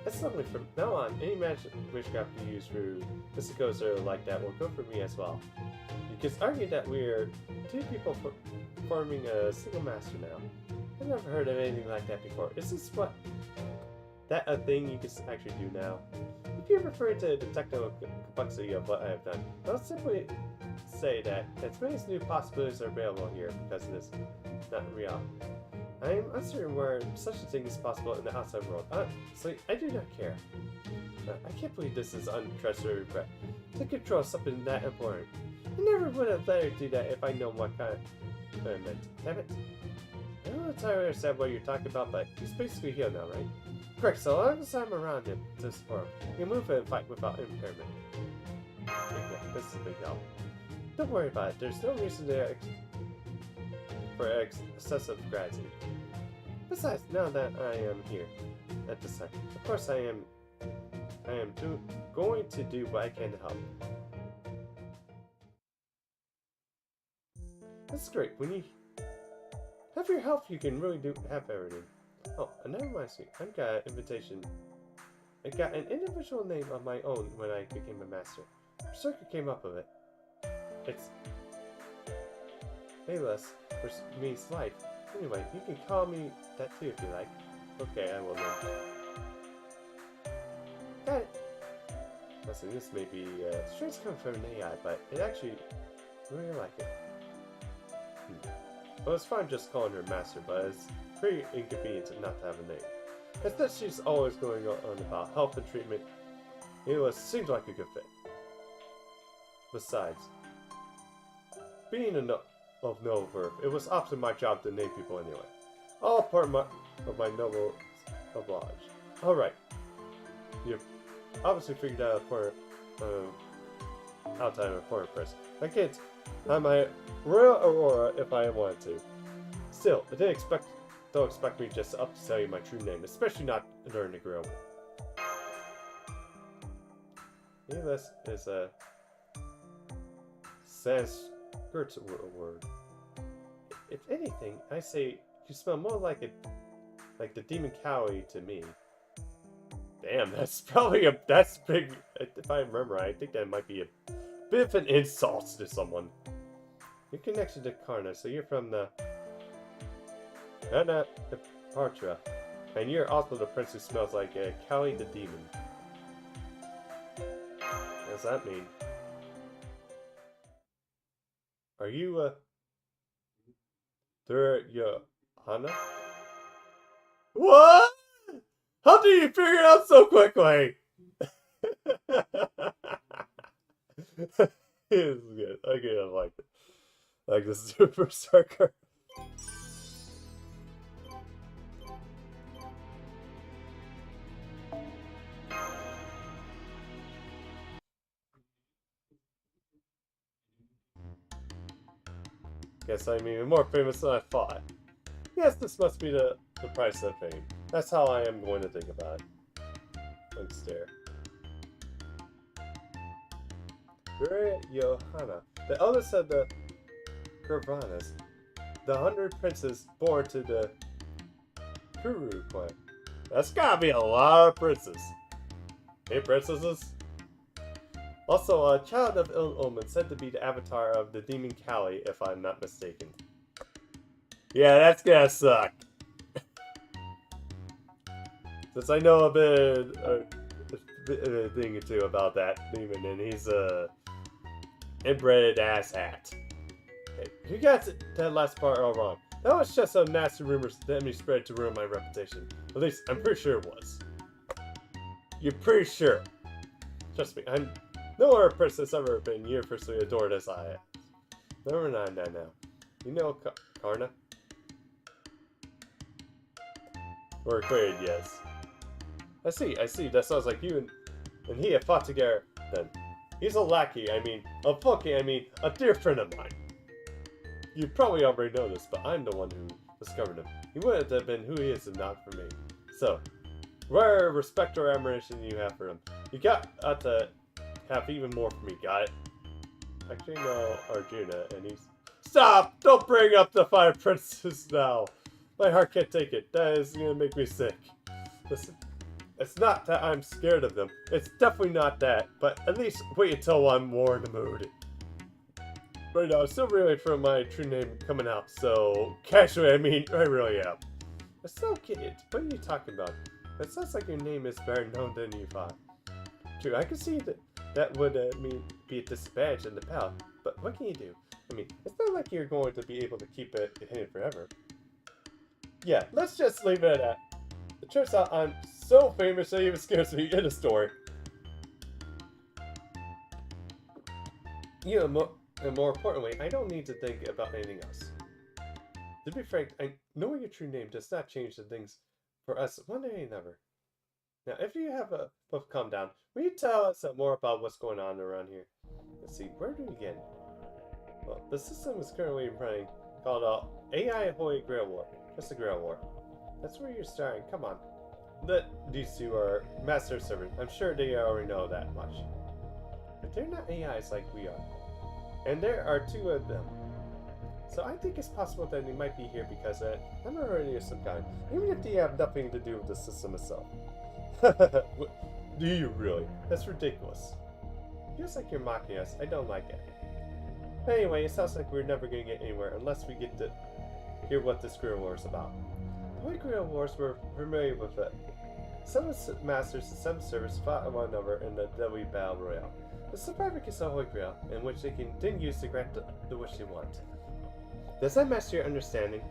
That's something from now on, any magic witchcraft you use for mysticos or like that will go for me as well. You can argue that we're two people forming a single master now. I've never heard of anything like that before. Is this a thing you can actually do now? If you're referring to the technical complexity of what I have done, I'll simply say that as many new possibilities are available here because it is not real. I am uncertain where such a thing is possible in the outside world. So I do not care. I can't believe this is untrustworthy regret. To control something that important. I never would have let her do that if I know what kind of I meant. Damn it. I don't entirely understand what you're talking about, but he's basically healed now, right? Correct, so long as I'm around him to support him, he can move and fight without impairment. Yeah, this is a big help. Don't worry about it, there's no reason for excessive gratitude. Besides, now that I am here at this time, of course I am going to do what I can to help. That's great. When you have your health, you can really have everything. Oh, and that reminds me, I got an individual name of my own when I became a master. Berserker came up with it. It's Bayless, which means life. Anyway, you can call me that too if you like. Okay, I will then. Got it. Listen, this may be strange coming from an AI, but it actually really like it. Well, it's fine just calling her master, but it's pretty inconvenient not to have a name. It's that she's always going on about health and treatment. It seems like a good fit. Besides, being of no birth, it was often my job to name people anyway. All part of my noble oblige. Alright. You've obviously figured out outside of a foreign press. I can't have my Royal Aurora if I wanted to. Still, don't expect me just to tell you my true name, especially not during the grill. This is a Sanskrit word. If anything, I say you smell more like the demon cowie to me. Damn, that's probably that's big. If I remember right, I think that might be a bit of an insult to someone. Your connection to Karna, so you're from the Partra, and you're also the prince who smells like Cowie the demon. What does that mean? Are you Hana? What? How did you figure it out so quickly? It's good. I kind of like it. Like the superstar card. Guess I'm even more famous than I thought. Yes, this must be the price of fame. That's how I am going to think about it. And stare. Great Johanna, the eldest of the Kurvanas, the 100 princes born to the Kuru clan. That's gotta be a lot of princes. Hey, princesses? Also, a child of ill omen said to be the avatar of the demon Kali, if I'm not mistaken. Yeah, that's gonna suck. Since I know a thing or two about that demon, and he's a inbred asshat. Hey, you got that last part all wrong. That was just some nasty rumors that me spread to ruin my reputation. At least, I'm pretty sure it was. You're pretty sure. Trust me, I'm no other princess ever been universally adored as I am. Number 9 now. You know Karna? Or created, yes. I see. That sounds like you and he have fought together then. He's a lackey, a dear friend of mine. You probably already know this, but I'm the one who discovered him. He wouldn't have been who he is if not for me. So, whatever respect or admiration you have for him, you got to have even more for me, got it? Actually, no, Arjuna, and he's... Stop! Don't bring up the 5 princes now! My heart can't take it. That is gonna make me sick. Listen, it's not that I'm scared of them. It's definitely not that, but at least wait until I'm more in the mood. Right now, I'm still really for my true name coming out, so... Casually, I really am. I still get it. What are you talking about? It sounds like your name is better known than you thought. True, I can see that would be a disadvantage in the path, but what can you do? It's not like you're going to be able to keep it hidden forever. Yeah, let's just leave it at that. It turns out I'm so famous that it even scares me in a story. You know, and more importantly, I don't need to think about anything else. To be frank, knowing your true name does not change the things for us one day and another. Now, if you have both calm down, will you tell us more about what's going on around here? Let's see, where do we begin? Well, the system is currently running called AI Holy Grail War. Just a Grail War. That's where you're starting. Come on. These two are master servants. I'm sure they already know that much. But they're not AIs like we are. And there are 2 of them. So I think it's possible that they might be here because I'm already of some kind. Even if they have nothing to do with the system itself. Do you really? That's ridiculous. Feels like you're mocking us. I don't like it. Anyway, it sounds like we're never going to get anywhere unless we get to hear what this Grail War is about. The Holy Grail Wars, we're familiar with it. 7 masters and 7 servants fought one another in the deadly battle royale. The survivor gets a Holy Grail, in which they can then use to grant the wish they want. Does that match your understanding?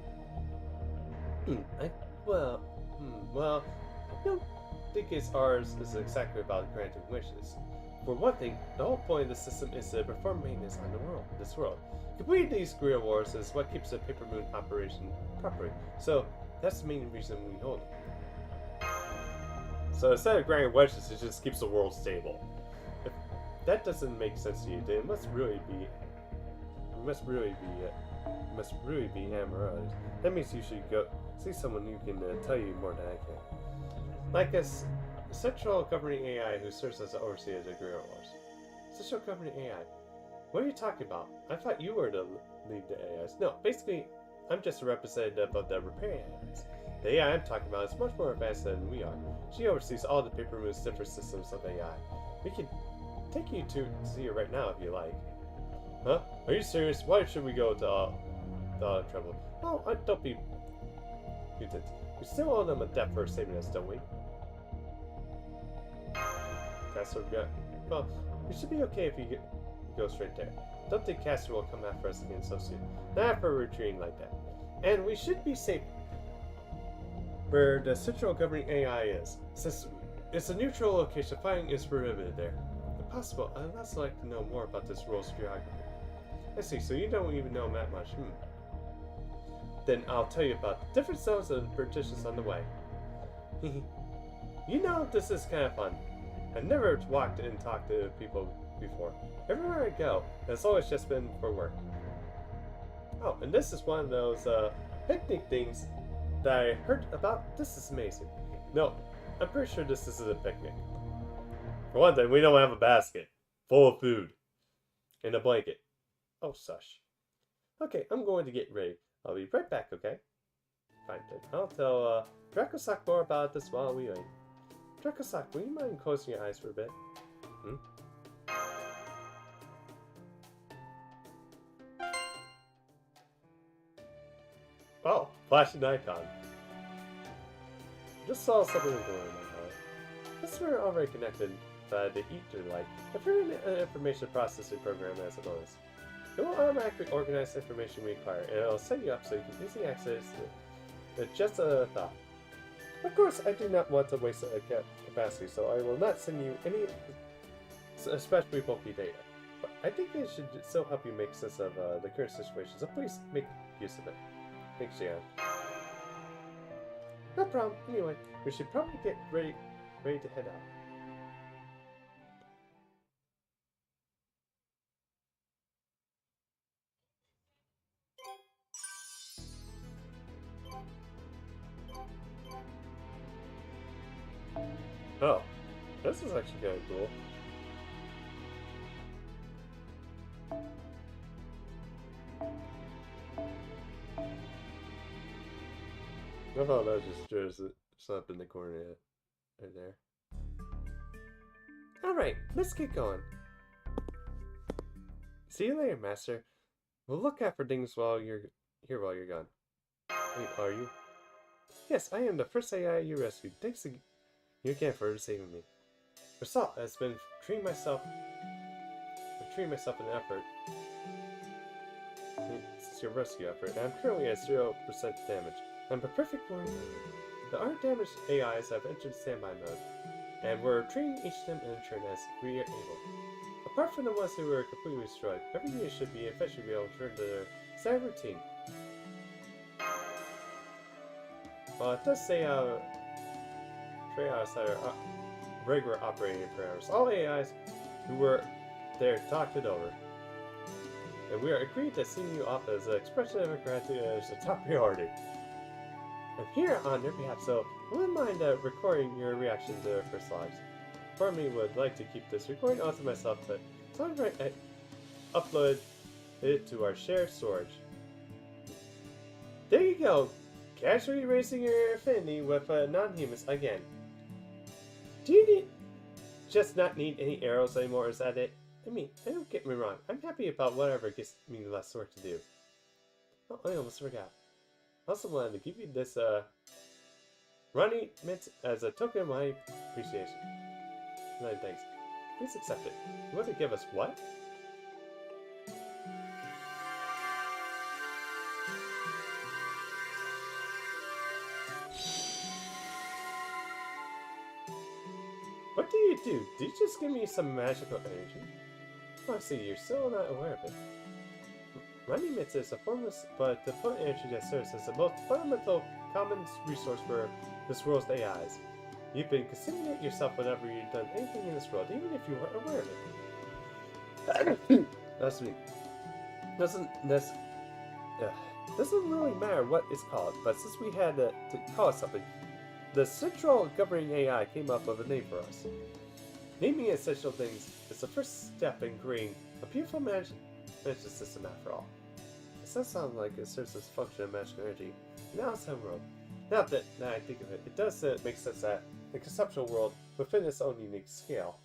Well, I don't think ours is exactly about granting wishes. For one thing, the whole point of the system is to perform maintenance on this world. Completing these Grail Wars is what keeps the Paper Moon operation properly. So that's the main reason we hold it. So instead of granting wishes, it just keeps the world stable. If that doesn't make sense to you, then it must really be Amaranth. That means you should go see someone who can tell you more than I can. Like a central governing AI who serves as the overseer of the Grail Wars. Central governing AI? What are you talking about? I thought you were to lead the AIs. No, basically, I'm just a representative of the repair AIs. The AI I'm talking about is much more advanced than we are. She oversees all the Paper Moon's different systems of AI. We can take you to see her right now if you like. Huh? Are you serious? Why should we go to all the trouble? Oh, don't be mutant. We still owe them a debt for saving us, don't we? Castle, well, we should be okay if you go straight there. Don't think Castle will come after us again so soon. Not after retreating like that. And we should be safe where the central governing AI is. Since It's a neutral location. Fighting is prohibited there. If possible, I'd also like to know more about this world's geography. I see, so you don't even know that much. Then I'll tell you about the different zones and partitions on the way. You know, this is kind of fun. I've never walked and talked to people before. Everywhere I go, it's always just been for work. Oh, and this is one of those picnic things that I heard about. This is amazing. No, I'm pretty sure this isn't a picnic. For one thing, we don't have a basket full of food and a blanket. Oh, sush. Okay, I'm going to get ready. I'll be right back, okay? Fine, then. I'll tell Dracosak more about this while we wait. Dracosak, will you mind closing your eyes for a bit? Oh, flashing icon. Just saw something going on. Since we're already connected via the Ether Light, I've written an information processing program as a bonus. It will automatically organize the information we require, and it'll set you up so you can easily access it. It's just a thought. Of course, I do not want to waste a capacity, so I will not send you any especially bulky data. But I think it should still help you make sense of the current situation, so please make use of it. Thanks, Jan. No problem. Anyway, we should probably get ready to head out. Oh, this is actually kind of cool. I thought that was just up in the corner right there. Alright, let's get going. See you later, Master. We'll look out for things while you're gone. Wait, are you? Yes, I am the first AI you rescued. Thanks you again for saving me. Result has been treating myself in effort. It's your rescue effort, and I'm currently at 0% damage. I'm a perfect warrior. The undamaged AIs have entered standby mode, and we're treating each of them in turn as we are able. Apart from the ones who were completely destroyed, every unit should be eventually able to return to their standard routine. Well, it does say 3 outside our regular operating parameters. All AIs who were there talked it over. And we are agreed to send you off as an expression of our gratitude as a top priority. I'm here on their behalf, so I wouldn't mind recording your reaction to their first lives. Part of me would like to keep this recording onto myself, but so I'm going to upload it to our shared storage. There you go! Casually erasing your affinity with non-humans again. Do you just not need any arrows anymore, is that it? I mean, don't get me wrong, I'm happy about whatever gives me less work to do. Oh, I almost forgot. I also wanted to give you this running mint as a token of my appreciation. 9 thanks. Please accept it. You want to give us what? What do you do? Did you just give me some magical energy? Oh, I see, you're still not aware of it. Running Mitts is a formless but default energy that serves as the most fundamental common resource for this world's AIs. You've been consuming it yourself whenever you've done anything in this world, even if you weren't aware of it. That's me. Doesn't really matter what it's called, but since we had to call it something, the central governing AI came up with a name for us. Naming essential things is the first step in creating a beautiful management system after all. It does sound like it serves as a function of magical energy in the outside world. Now that I think of it, it does make sense that the conceptual world within its own unique scale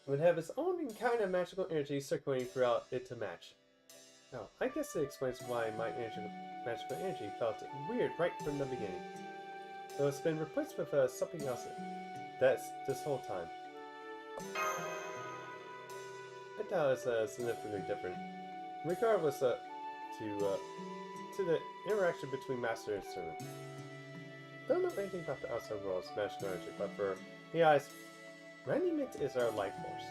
would have its own kind of magical energy circulating throughout it to match. Now, I guess it explains why my magical energy felt weird right from the beginning. Though it's been replaced with something else that's this whole time. I thought it was significantly different, regardless to the interaction between master and servant. don't know anything about the outside world's magical energy, but for AIs, Raniment is our life force.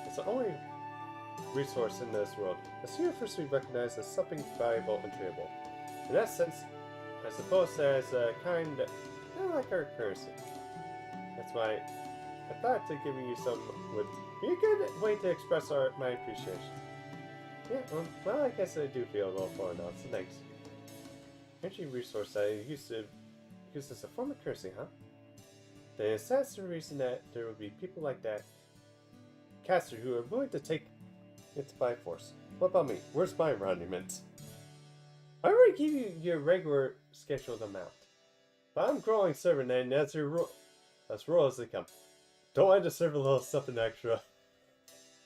It's the only resource in this world that's universally recognized as something valuable and tradable. In that sense, I suppose there's a kind of like our currency. That's why I thought to giving you some would be a good way to express my appreciation. Yeah, well, I guess I do feel a little foreign now, so thanks. Energy resource I used to use as a form of currency, huh? Then that's the reason that there would be people like that caster who are willing to take it by force. What about me? Where's my monument? I already gave you your regular scheduled amount. But I'm growing servant and as royal as they come. Don't I deserve a little something extra?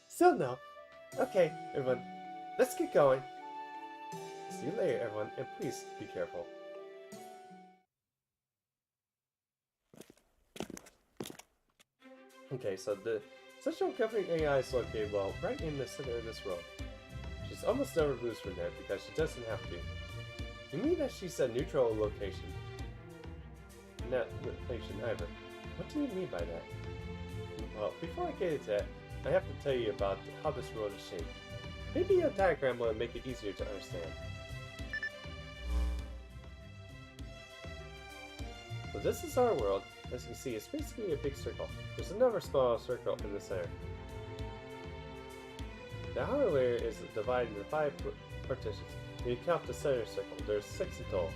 Still no. Okay, everyone. Let's get going. See you later, everyone, and please be careful. Okay, so the central governing AI is located, well, right in the center of this world. She's almost never moves from there because she doesn't have to. You mean that she's a neutral location? Not location either. What do you mean by that? Well, before I get into that, I have to tell you about how this world is shaped. Maybe a diagram will make it easier to understand. So this is our world. As you can see, it's basically a big circle. There's another small circle in the center. The outer layer is divided into 5 partitions. When you count the center circle, there's 6 in total.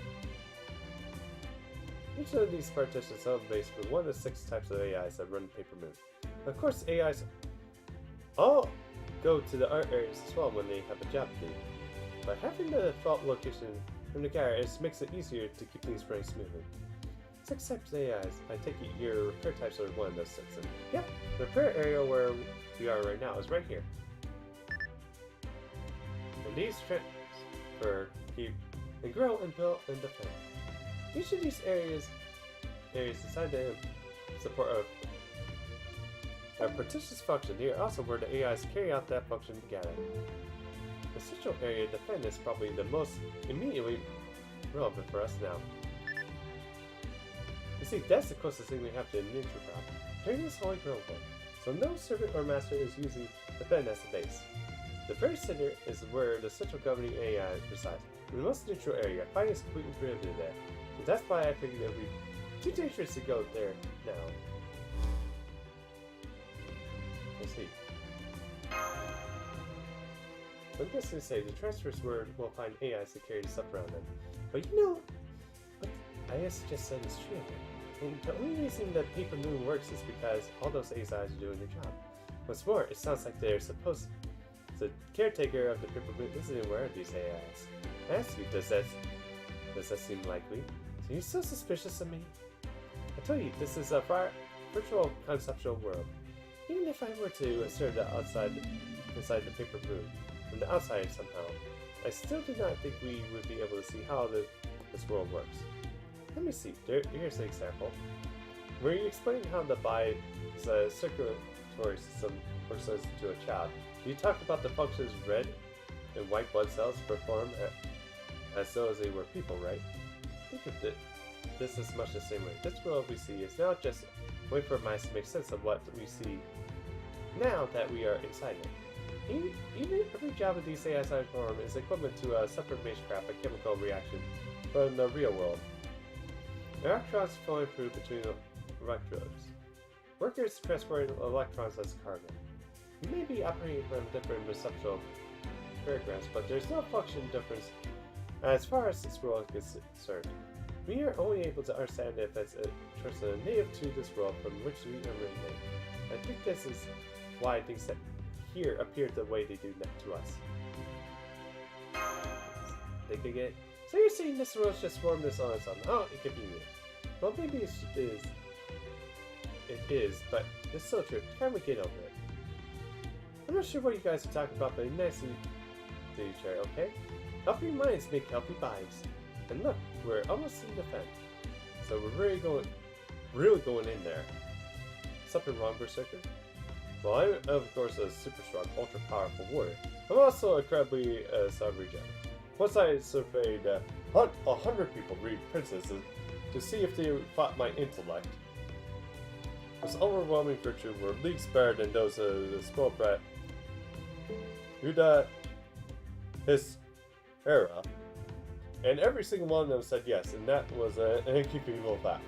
Each of these partitions is based for one of the 6 types of AIs that run Paper Moon. Of course, AIs all go to the art areas as well when they have a job to do. But having the default location from the garage makes it easier to keep things running smoothly. 6 types of AIs. I take it your repair types are one of those 6. And yep, the repair area where we are right now is right here. And these transfer, keep, and grow and build and defend. Each of these areas inside the support of a partition's function here, also where the AIs carry out that function together. The central area defend is probably the most immediately relevant for us now. You see, that's the closest thing we have to a neutral problem. During this holy ground one, so no servant or master is using defend as the base. The very center is where the central governing AI resides. In the most neutral area, fighting is completely prohibited there. So that's why I figured it would be too dangerous to go there now. Let's see. So I'm just going to say, the transfers word will find AIs to carry the stuff around them. But you know, what I just said is true. And the only reason that Paper Moon works is because all those AIs are doing their job. What's more, it sounds like they're supposed to. The caretaker of the Paper Moon isn't aware of these AIs. I ask you, does that seem likely? So you're so suspicious of me? I tell you, this is a virtual conceptual world. Even if I were to assert that inside the Paper Moon, from the outside somehow, I still do not think we would be able to see how this world works. Let me see, here's an example. Where you explain how the body is a circulatory system works to a child. You talk about the functions red and white blood cells perform as though they were people, right? Think of this as much the same way. This world we see is now just a way for minds to make sense of what we see now that we are inside it. Even every job of these AIs I perform is equivalent to a separate magecraft, a chemical reaction, but in the real world. Electrons flowing through between electrodes. Workers transporting electrons as cargo. You may be operating from different receptual paragraphs, but there's no function difference as far as this world is concerned. We are only able to understand if it's a person native to this world from which we originate. I think this is why things that here appear the way they do to us. Think again. So you're saying this world's just formed this on its own? Oh, inconvenient. Well, maybe it is, but it's so true. Can we get over it? I'm not sure what you guys are talking about, but nice to each other, okay? Healthy minds make healthy bodies. And look, we're almost in defense. So we're really going in there. Something wrong, Berserker? Well, I'm, of course, a super strong, ultra powerful warrior. I'm also incredibly sound regen. Once I surveyed 100 people read princesses to see if they fought my intellect. Its overwhelming virtue were leagues better than those of the spoiled brat Huda his era. And every single one of them said yes, and that was an inconceivable fact.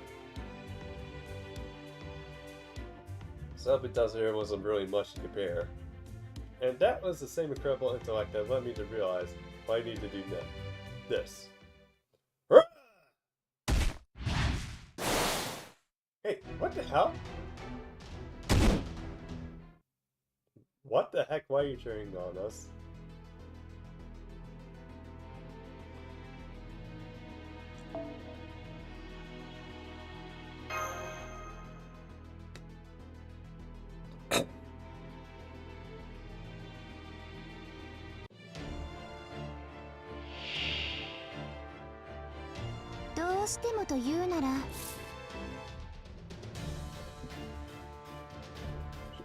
Subitaz's here wasn't really much to compare. And that was the same incredible intellect that led me to realize why I need to do this. Hey, what the hell? What the heck? Why are you cheering on us?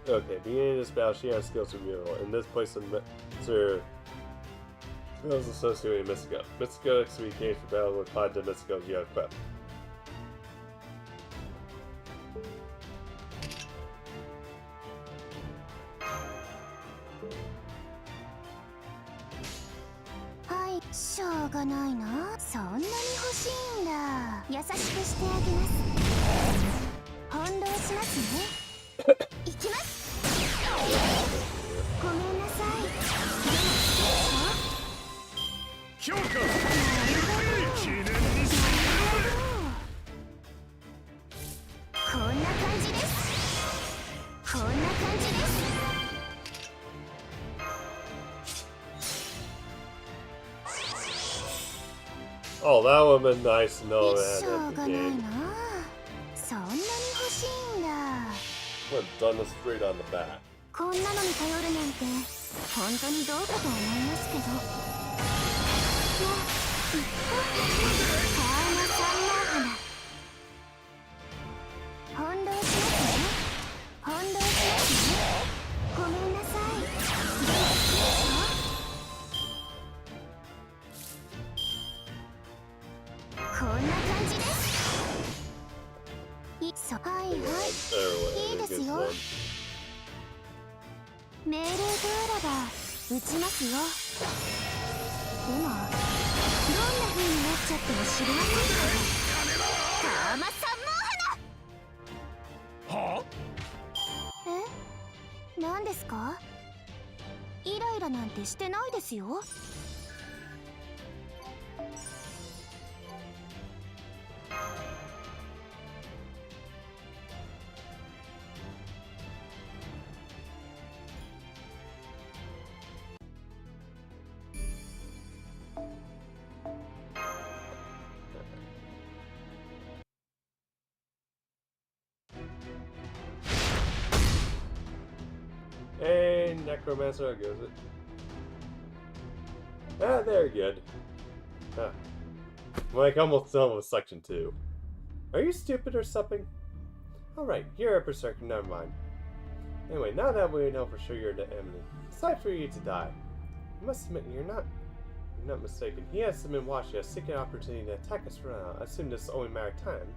Okay, beginning of this battle, she has skills to reveal. In this place of Sir skills associated with Mystico. Mystico can be gained for battle with 5 to Mystico you have equipped. Hi, しょうがないな。そんなに欲しいんだ。優しくしてあげます。翻弄しますね。いきます。ごめんなさい。評価記念にしてこんな感じです。こんな感じです。Oh, that would have been nice to know that しょう at が the ない game. な。そんなに欲しいんだ。 Would have done this straight on the bat. こんなのに頼るなんて本当にどうかと思いますけど。翻弄しますね。翻弄しますね。ごめんなさい。こんな感じです。はいはい。いいですよ。命令があらば撃ちますよ。でもどんな風になっちゃっても知りませんから。ターマ三毛花。はえ？何ですか？イライラなんてしてないですよ。Hey, Necromancer, goes it. Ah, they're good. Huh. Like, almost done with section 2. Are you stupid or something? Alright, you're a berserker, never mind. Anyway, now that we know for sure you're the enemy, it's time for you to die. I must admit, you're not mistaken. He has been watching us, seeking an opportunity to attack us from now. I assume this is only a matter of time.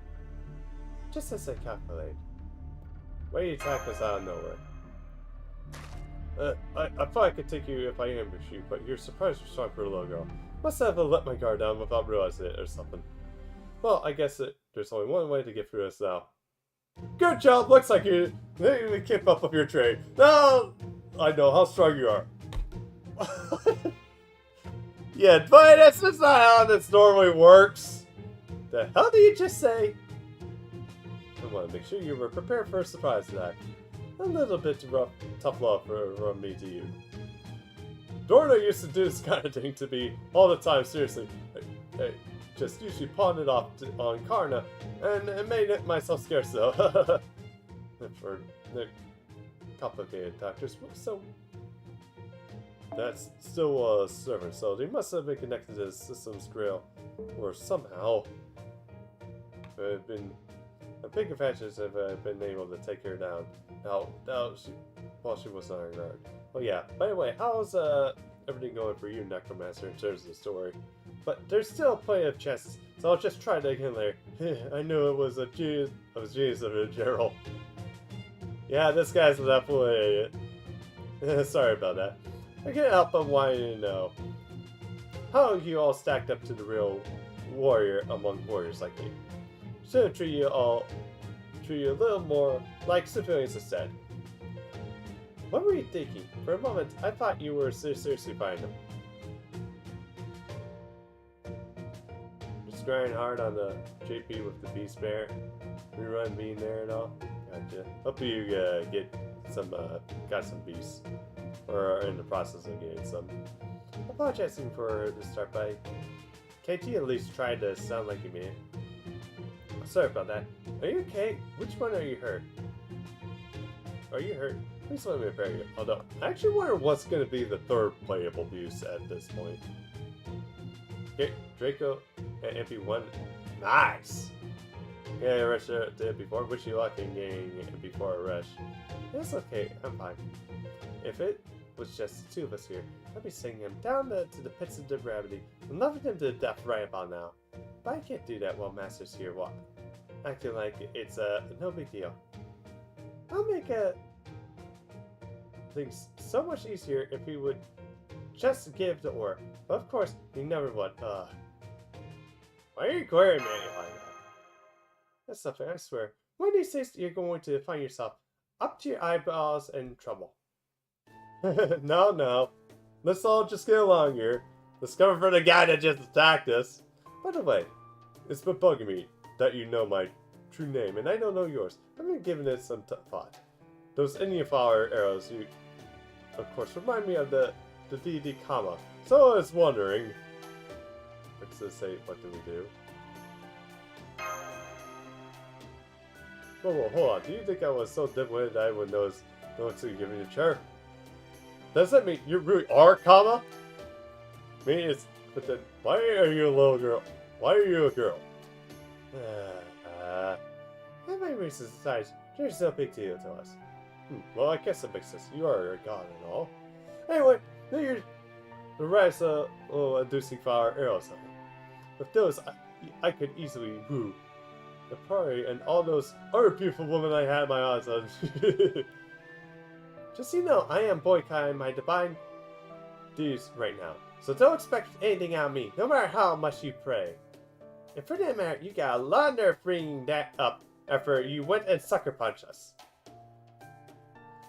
Just as I calculated. Why do you attack us out of nowhere? I thought I could take you if I ambush you, but your surprise was strong for a little girl. Must have let my guard down without realizing it or something. Well, I guess there's only one way to get through this now. Good job! Looks like you keep up with your trade. Now I know how strong you are. Yeah, but that's just not how this normally works. The hell did you just say? I want to make sure you were prepared for a surprise attack. A little bit tough love from me to you. Dorno used to do this kind of thing to me all the time, seriously. I just usually pawned it off on Karna, and it made it myself scarce though. For the complicated doctors, so that's still a servant, so they must have been connected to the system's grail, or somehow. A big advantage if I've been able to take her down. While she was on her guard. Oh yeah, by the way, how's everything going for you, Necromancer, in terms of the story? but there's still plenty of chances, so I'll just try that again later. I knew it was a genius. I was genius of a Gerald. Yeah, this guy's definitely an idiot. Sorry about that. I can't help but wanting to know how you all stacked up to the real warrior among warriors like me. Should have treated you a little more like civilians instead. What were you thinking? For a moment, I thought you were seriously fighting them. Just grinding hard on the JP with the Beast Bear. Rerun being there and all. Gotcha. Hope you get some, got some beasts. Or are in the process of getting some. Apologizing for the start by. Can't you at least try to sound like you mean it? Sorry about that. Are you okay? Which one are you hurt? Are you hurt? Please let me repair you. Although, I actually wonder what's going to be the third playable use at this point. Okay, Draco and MP1. Nice! Yeah, I rushed it before. Wish you luck in getting it before I rush. It's okay, I'm fine. If it was just the two of us here, I'd be sending him down to the pits of depravity and loving him to death right about now. But I can't do that while Master's here acting like it's no big deal. I'll make things so much easier if he would just give the order. But of course, he never would. Why are you querying me like that? That's nothing, I swear. One of these days, you're going to find yourself up to your eyeballs in trouble. No. Let's all just get along here. Let's cover for the guy that just attacked us. By the way, it's been bugging me that you know my true name, and I don't know yours. I've been giving it some thought. Those Indian flower arrows, you, of course, remind me of the deity Kama. So I was wondering. What's this say? What do we do? Whoa, hold on. Do you think I was so dim-witted that I would know it's to give me a chair? Does that mean you really are Kama? I mean, it's. But then, why are you a little girl? Why are you a girl? That might raise the size. There's no big deal to us. Well, I guess it makes sense. You are a god and all. Anyway, here's the rest of inducing flower arrows. With those, I could easily woo the party and all those other beautiful women I had my eyes on. Just so you know, I am boycotting my divine duties right now. So don't expect anything out of me, no matter how much you pray. And for that matter, you got a lot of nerve bringing that up after you went and sucker punched us.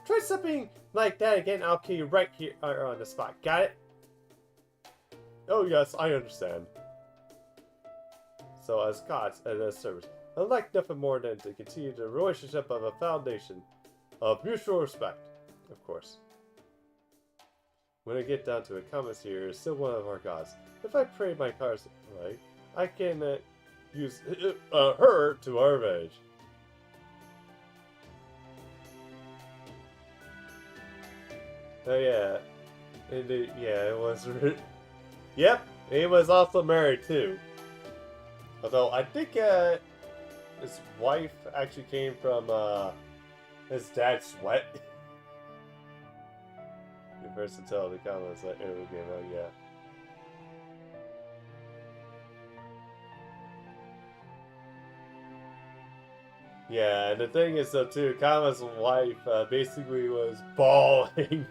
Try something like that again, I'll kill you right here on the spot. Got it? Oh yes, I understand. So as gods and as servants, I'd like nothing more than to continue the relationship of a foundation of mutual respect, of course. When I get down to it, Kama's here is still one of our gods. If I pray my cards right, I can use her to our advantage. Oh yeah, indeed, yeah, it was. Yep, he was also married too. Although I think his wife actually came from his dad's sweat. Your versatility comments like it game, oh yeah. Yeah, and the thing is though too, Kama's wife basically was bawling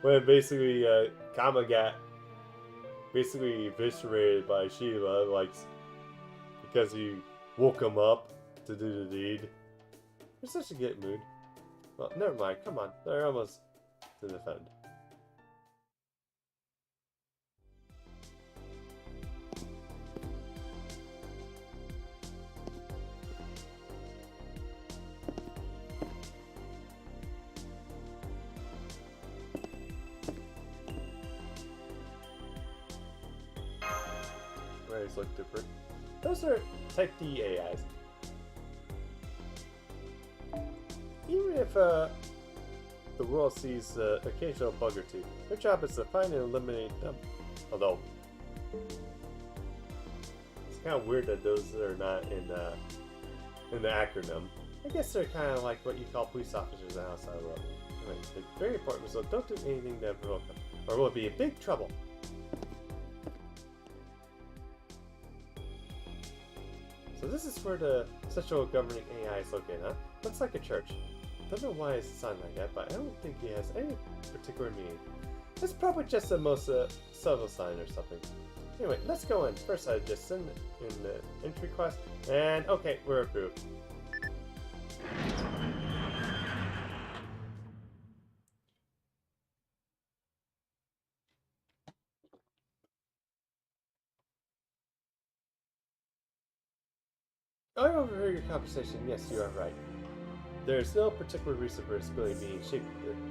when basically Kama got basically eviscerated by Shiva, like because he woke him up to do the deed. You're such a good mood. Well, never mind. Come on, they're almost to defend. Rays look different. Those are Type D AIs. Even if the world sees the occasional bug or two, their job is to find and eliminate them. Although it's kind of weird that those are not in the acronym. I guess they're kind of like what you call police officers outside the world. I mean, they're very important, so don't do anything that provoke them, or we'll be in big trouble. this is where the central governing AI is located, huh? Looks like a church. Don't know why it's designed like that, but I don't think it has any particular meaning. It's probably just the most subtle sign or something. Anyway, let's go in. First, I just send in the entry quest, and okay, we're approved. I overheard your conversation. Yes, you are right. There is no particular reason for its ability being shaped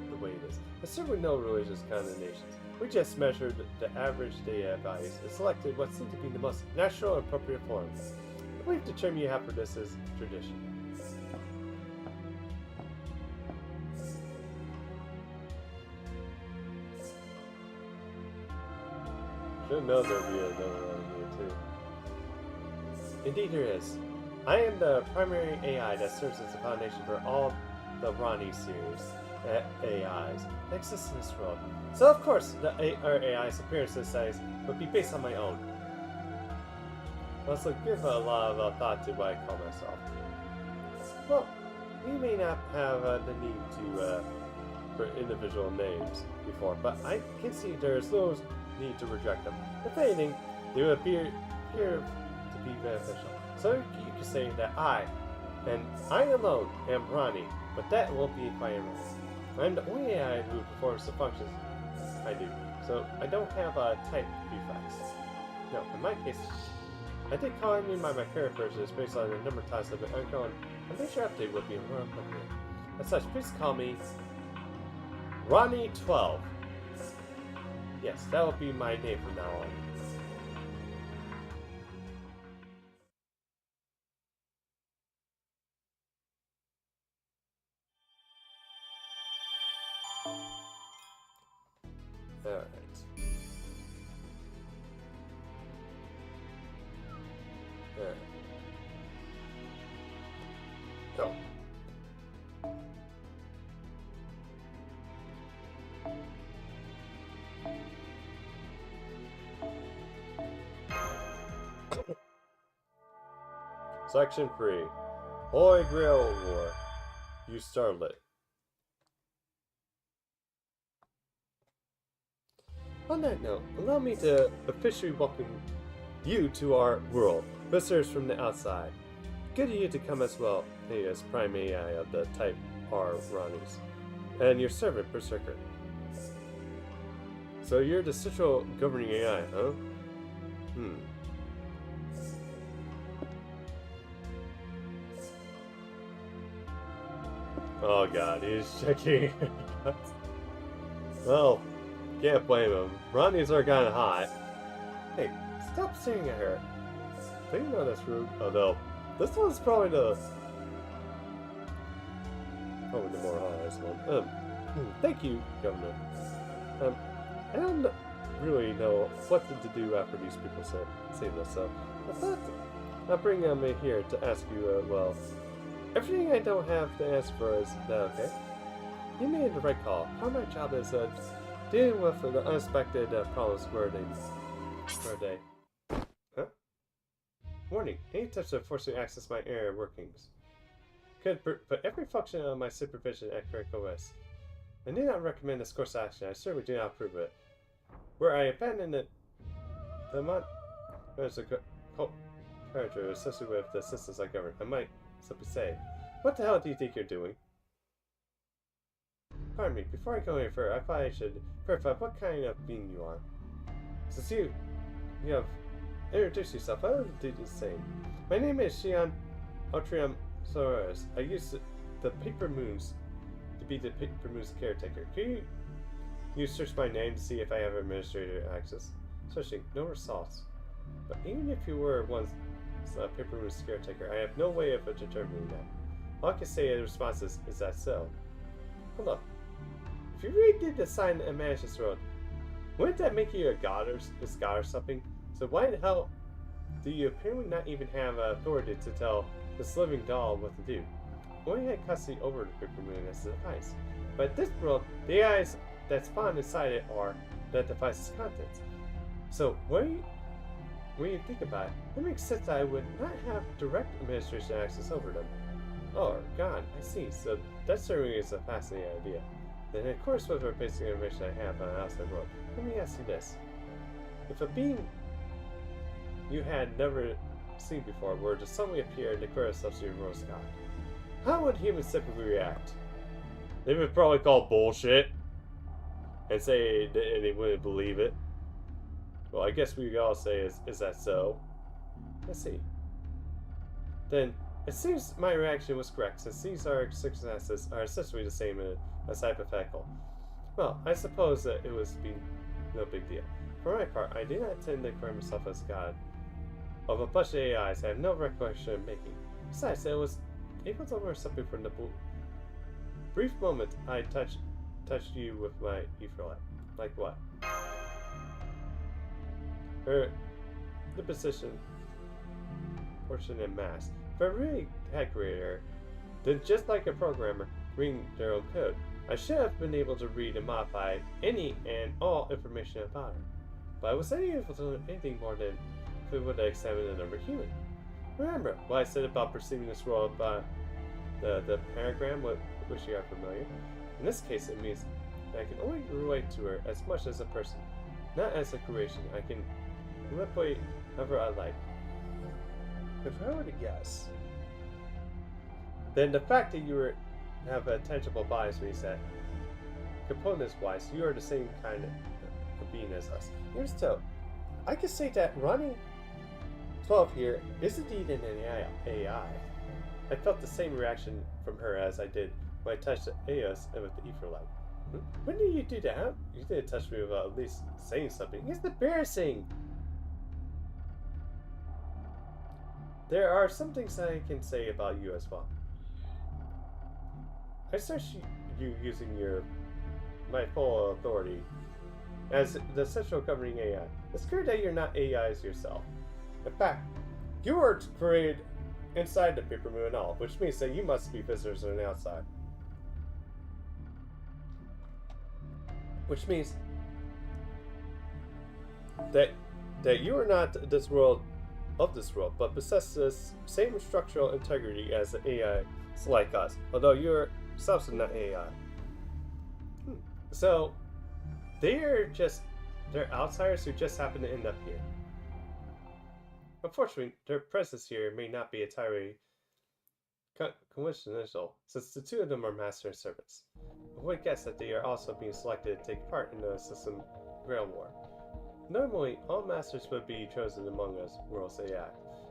the way it is. There's certainly no religious condemnations. We just measured the average data values and selected what seemed to be the most natural and appropriate form. I believe the term you have for this is tradition. Should know there'd be another one here too. Indeed there is. I am the primary AI that serves as the foundation for all the Ronnie series AIs that exist in this world. So of course, our AI's appearances size would be based on my own. I also give a lot of thought to what I call myself. Well, we may not have the need to for individual names before, but I can see there's no need to reject them. If anything, they would appear to be beneficial. So you can say that I alone am Ronnie, but that won't be quite right. I'm the only AI who performs the functions I do, so I don't have a type prefix. No, in my case, I think calling me by my current version is based on the number of times I've been undergoing a major update would be more appropriate. As such, please call me Ronnie12. Yes, that will be my name from now on. Alright. Alright. Go. Section 3. Holy Grail War. You started. On that note, allow me to officially welcome you to our world, visitors from the outside. Good of you to come as well, me as Prime AI of the Type R Ronnies, and your servant Berserker. So you're the central governing AI, huh? Oh god, he's checking. Well, can't blame him. Ronnies are kinda hot. Hey, stop staring at her. Don't you know that's rude? Although, this one's probably the more honest one. Thank you, Governor. I don't really know what to do after these people say this, so I thought I'll bring them in here to ask you, well, everything I don't have to ask for is that okay? You made the right call. Part of my job is dealing with the unexpected problems where they. Huh? Warning: any attempts to forcibly access my area workings could put every function of my supervision at correct OS. I do not recommend this course of action. I certainly do not approve of it. Where I abandoned it, the there's a character associated with the systems I govern. I might simply say, what the hell do you think you're doing? Pardon me, before I go any further, I thought I should verify what kind of being you are. Since you have introduced yourself, I will do the same. My name is Shion Altrium Solaris. I use the Paper Moons to be the Paper Moons caretaker. Can you search my name to see if I have administrator access? Searching, no results. But even if you were once Paper Moons caretaker, I have no way of determining that. All I can say in the response is that so? Hold up. If you really did decide and manage this world, wouldn't that make you a god or something? So why the hell do you apparently not even have authority to tell this living doll what to do? Only had custody over the Paper Moon as a device. But in this world, the AIs that spawn inside it are that device's contents. So why when you think about it, it makes sense that I would not have direct administration access over them. Oh, God, I see. So that certainly is a fascinating idea. Then, of course, with the basic information I have on the outside world, let me ask you this. If a being you had never seen before were to suddenly appear and declare itself to your world's god, how would humans typically react? They would probably call bullshit and say they wouldn't believe it. Well, I guess we could all say, is that so? Let's see. Then, it seems my reaction was correct, since these circumstances are essentially the same as hypothetical. Well, I suppose that it was no big deal. For my part, I do not intend to declare myself as god of a bunch of AIs I have no recollection of making. Besides, I was able to learn something from the brief moment I touched you with my ether light. Like what? The position, portion, and mass. If I really had creator, then just like a programmer reading their own code, I should have been able to read and modify any and all information about her. But I was unable to learn anything more than if it would have examined another human. Remember what I said about perceiving this world by the pentagram with which you are familiar? In this case, it means that I can only relate to her as much as a person, not as a creation. I can manipulate however I like. If I were to guess, then the fact that you have a tangible body means that, components-wise, you are the same kind of being as us. Here's so, I could say that Ronnie 12 here is indeed an AI. I felt the same reaction from her as I did when I touched Eos with the ether light. When did you do that? You didn't touch me without at least saying something. It's embarrassing! There are some things I can say about you as well. I search you using my full authority as the central governing AI. It's clear that you're not AIs yourself. In fact, you were created inside the paper moon and all, which means that you must be visitors on the outside. Which means that you are not this world, but possess the same structural integrity as the AI like us, although you're yourselves are not AI. So they're outsiders who just happen to end up here. Unfortunately, their presence here may not be entirely coincidental, since the two of them are master and servants. I would guess that they are also being selected to take part in the system ground war. Normally, all masters would be chosen among us, world's AI,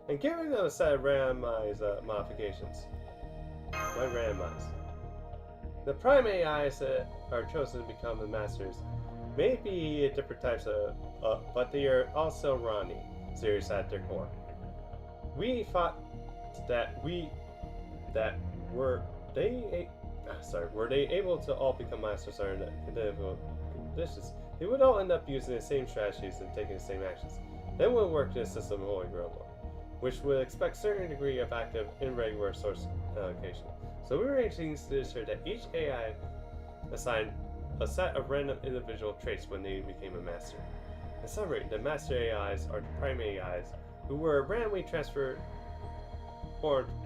and given them a set of randomized modifications. Why randomized? The prime AIs that are chosen to become the masters may be different types but they are also Ronnie, serious at their core. We thought that were they able to all become masters under identical conditions, they would all end up using the same strategies and taking the same actions. Then would work in a system of Holy Grail war, which would expect a certain degree of active irregular source allocation. So we were arranging to ensure that each AI assigned a set of random individual traits when they became a master. In summary, the master AIs are the prime AIs who were randomly transformed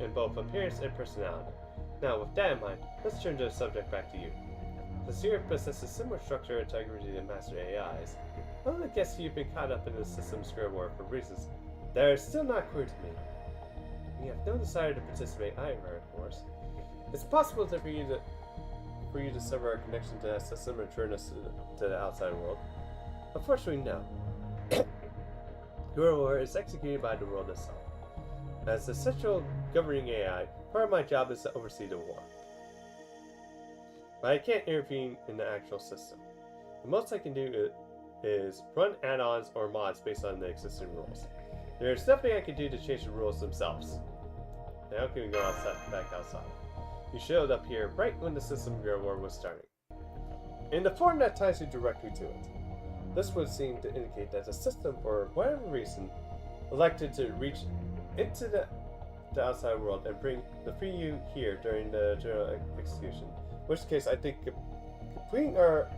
in both appearance and personality. Now, with that in mind, let's turn the subject back to you. Since you possess a similar structure and integrity to master AIs, I would guess you've been caught up in the system's grid war for reasons that are still not clear to me. You have no desire to participate either, of course. It's possible for you to sever our connection to that system and turn us to the outside world. Unfortunately, no. Your war is executed by the world itself. As the central governing AI, part of my job is to oversee the war. But I can't intervene in the actual system. The most I can do is run add-ons or mods based on the existing rules. There's nothing I can do to change the rules themselves. Now can we go back outside? You showed up here right when the system Guerrilla War was starting. In the form that ties you directly to it. This would seem to indicate that the system, for whatever reason, elected to reach into the outside world and free you here during the general execution. In which case, I think completing or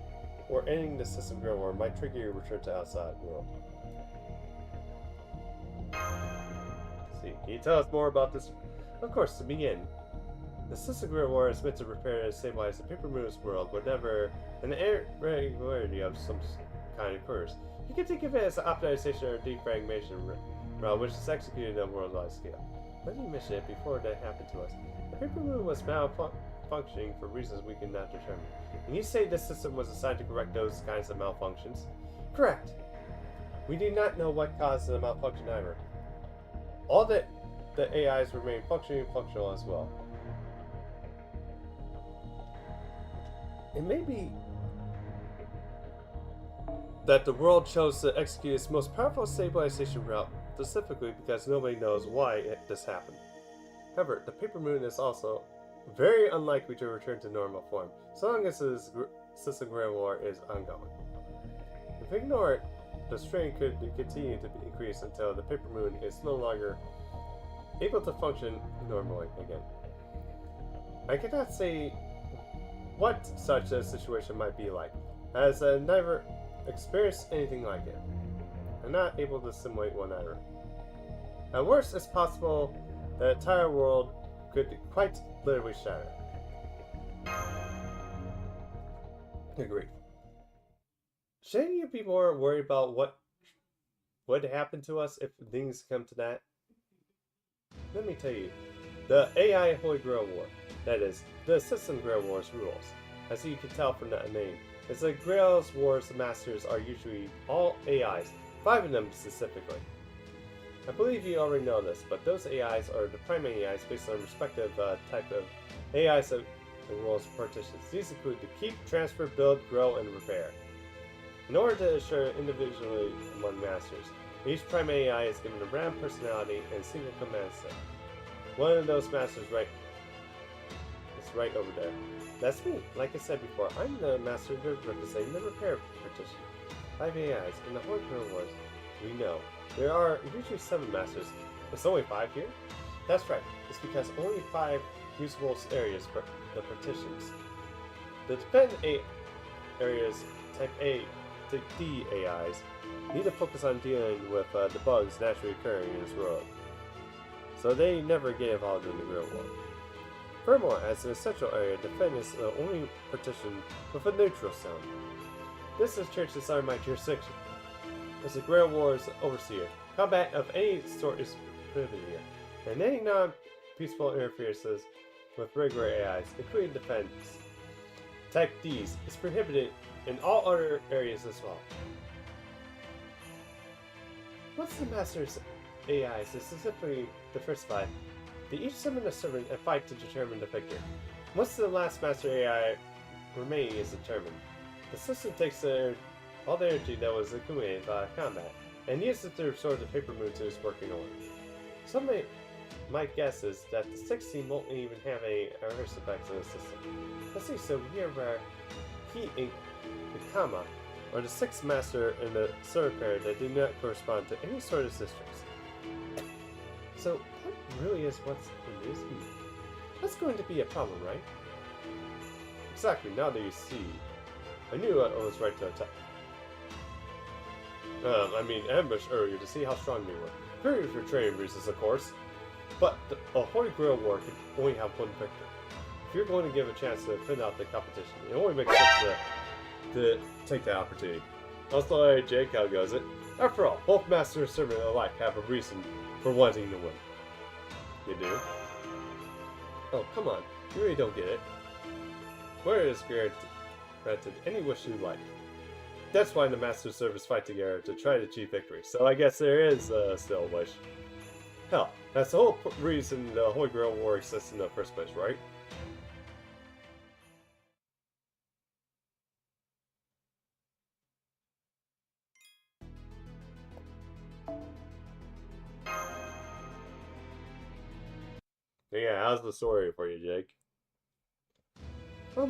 ending the system Guerrilla War might trigger your return to outside world. Can you tell us more about this? Of course, to begin, the System Grid War is meant to repair and stabilize the Paper Moon's world whenever an irregularity of some kind occurs. You can think of it as an optimization or defragmentation route which is executed on a worldwide scale. Let me mention it before that happened to us. The Paper Moon was malfunctioning for reasons we cannot determine. And you say this system was assigned to correct those kinds of malfunctions? Correct. We do not know what caused the malfunction either. All the AIs remain functional as well. It may be that the world chose to execute its most powerful stabilization route specifically because nobody knows why this happened. However, the Paper Moon is also very unlikely to return to normal form, so long as this System Grid War is ongoing. If we ignore it, the strain could continue to increase until the Paper Moon is no longer able to function normally again. I cannot say what such a situation might be like, as I never experienced anything like it. I'm not able to simulate one either. At worst, it's possible the entire world could quite literally shatter. Agreed. Shouldn't you be more worried about what would happen to us if things come to that? Let me tell you, the AI Holy Grail War, that is, the System Grail War's rules, as you can tell from that name, is that Grail's War's masters are usually all AIs, 5 of them specifically. I believe you already know this, but those AIs are the primary AIs based on respective type of AIs of the world's partitions. These include to keep, transfer, build, grow, and repair. In order to assure individually among masters, each primary AI is given a random personality and a single command set. One of those masters is right over there. That's me. Like I said before, I'm the master representing the repair partition. 5 AIs in the Holy Grail Wars. We know there are usually 7 masters. There's only 5 here? That's right. It's because only 5 usable areas for the partitions. The defend areas type A to D AIs need to focus on dealing with the bugs naturally occurring in this world, so they never get involved in the real war. Furthermore, as an essential area, defend is the only partition with a neutral zone. This is church inside my jurisdiction. As the Grail War's overseer, combat of any sort is prohibited here, and any non-peaceful interferences with regular AIs, including defense type Ds, is prohibited in all other areas as well. Once the Master's AIs is specifically diversified, they each summon a servant and fight to determine the victor. Once the last Master AI remaining is determined, the system takes all the energy that was accumulated by combat and uses it to restore the Paper Moon to its working order. Some my guess is that the 6th team won't even have any adverse effects on the system. Let's see, so we have our Heat and Kama, or the 6th Master and the Sword pair that do not correspond to any sort of districts. So that really is what's in this heat. That's going to be a problem, right? Exactly, now that you see. I knew I was right to attack. Ambush earlier to see how strong they were. Very for training reasons, of course. But a Holy Grail War can only have one victor. If you're going to give a chance to fin out the competition, it only makes sense to take that opportunity. Also, Jake, how goes it? After all, both Master and Servant alike have a reason for wanting to win. You do? Oh, come on. You really don't get it. Where is granted any wish you like. That's why the Master and Servants fight together to try to achieve victory, so I guess there is still a wish. Hell, that's the whole reason the Holy Grail War exists in the first place, right? Yeah, how's the story for you, Jake? Well,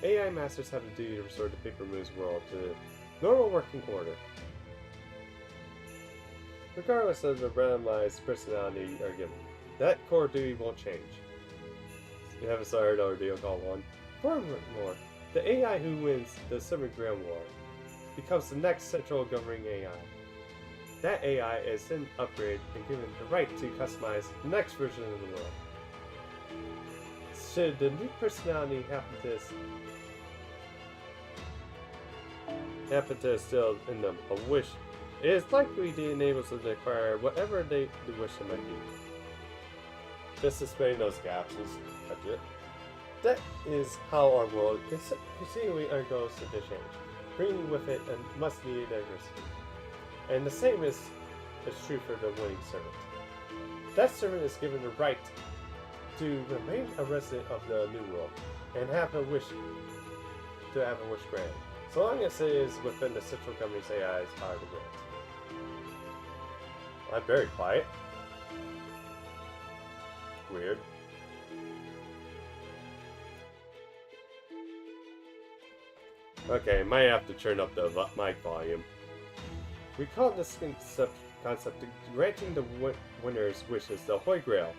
AI Masters have a duty to restore the Paper Moon's world to normal working order. Regardless of the randomized personality you are given, that core duty won't change. You haven't started Ordeal Call 1. Furthermore, the AI who wins the Summer Grand War becomes the next central governing AI. that AI is then upgraded and given the right to customize the next version of the world. Should the new personality happen to instill in them a wish, it is likely to enable them to acquire whatever they wish it might be. Just to explain those gaps is legit. That is how our world continually undergoes the change, bringing with it a much-needed diversity. And the same is true for the winning servant. That servant is given the right to remain a resident of the new world and have a wish granted, so long as it is within the central government's AI's power to grant. I'm very quiet. Weird. Okay, might have to turn up the mic volume. We call this concept granting the winner's wishes the Holy Grail.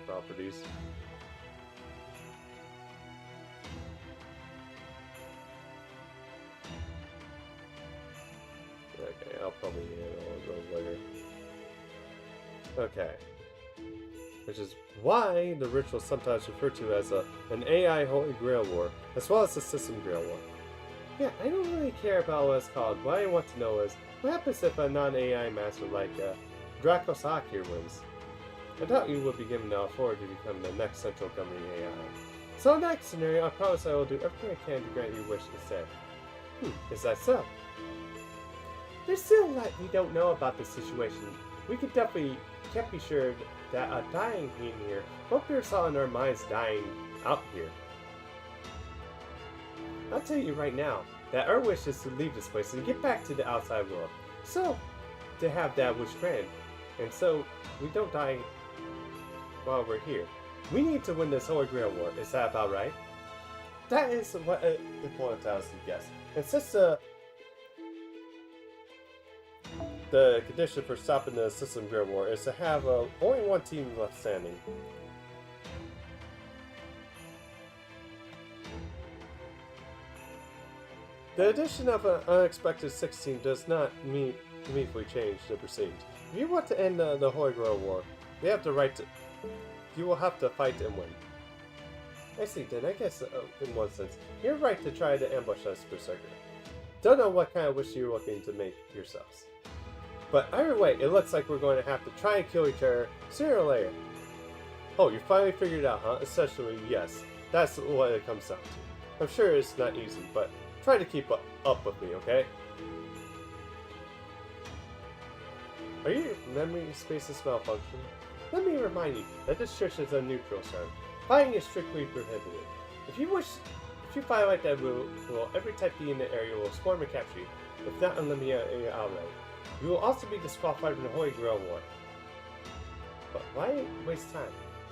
Properties. Okay, I'll probably handle those later. Okay. Which is why the ritual is sometimes referred to as an AI Holy Grail War, as well as a System Grail War. Yeah, I don't really care about what it's called. What I want to know is, what happens if a non-AI master like Dracosaki here wins? I doubt you would be given the authority to become the next central governing AI. So in that scenario, I promise I will do everything I can to grant your wish instead. Is that so? There's still a lot we don't know about this situation. We can't be sure that a dying in here won't be saw in our minds dying out here. I'll tell you right now that our wish is to leave this place and get back to the outside world. So, to have that wish granted, and so we don't die while we're here. We need to win this Holy Grail War. Is that about right? That is what the point tells you, yes. And since the condition for stopping the System Grail War is to have only one team left standing. The addition of an unexpected 16 does not meaningfully change the proceedings. If you want to end the Holy Grail War, you will have to fight and win. I see, then I guess in one sense, you're right to try to ambush us, Berserker. Don't know what kind of wish you're looking to make yourselves. But either way, it looks like we're going to have to try and kill each other sooner or later. Oh, you finally figured it out, huh? Essentially, yes. That's what it comes down to. I'm sure it's not easy, but try to keep up with me, okay? Are your memory spaces malfunctioning? Let me remind you that this church is a neutral zone. Fighting is strictly prohibited. If you violate that rule, every type B in the area will swarm and capture you, if not eliminate you outright. You will also be disqualified from the Holy Grail War. But why waste time?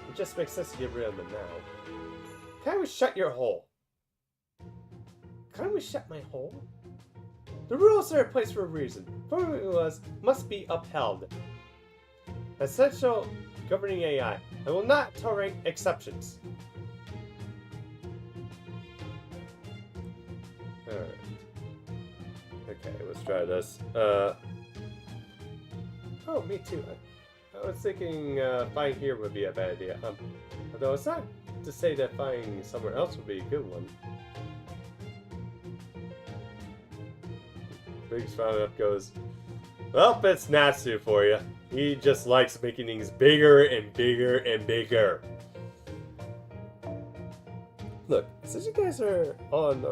It just makes sense to get rid of them now. Can't we shut your hole? Can't we shut my hole? The rules are in place for a reason. Formulas must be upheld. Essential governing AI. I will not tolerate exceptions. Alright. Okay, let's try this. Oh, me too. I was thinking flying here would be a bad idea. Although it's not to say that flying somewhere else would be a good one. Biggs finally up goes, well, it's Natsu for you. He just likes making things bigger and bigger and bigger. Look, since you guys are on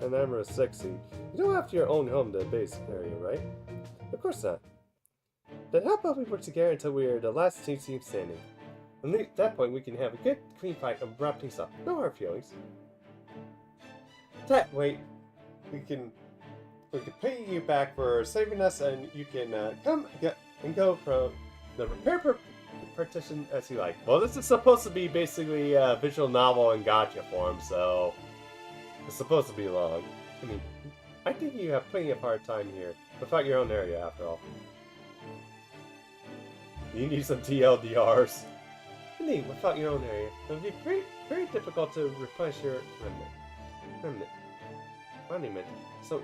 an Emerald 60, you don't have your own home to the base area, right? Of course not. Then how about we work together until we are the last team standing? And at that point we can have a good, clean fight and wrap things up. No hard feelings. That way, we can pay you back for saving us, and you can come and go from the repair partition as you like. Well, this is supposed to be basically a visual novel in gacha form, so it's supposed to be long. I mean, I think you have plenty of hard time here without your own area, after all. You need some TLDRs. Indeed, without your own area, it would be very difficult to replenish your remnant. Monument. So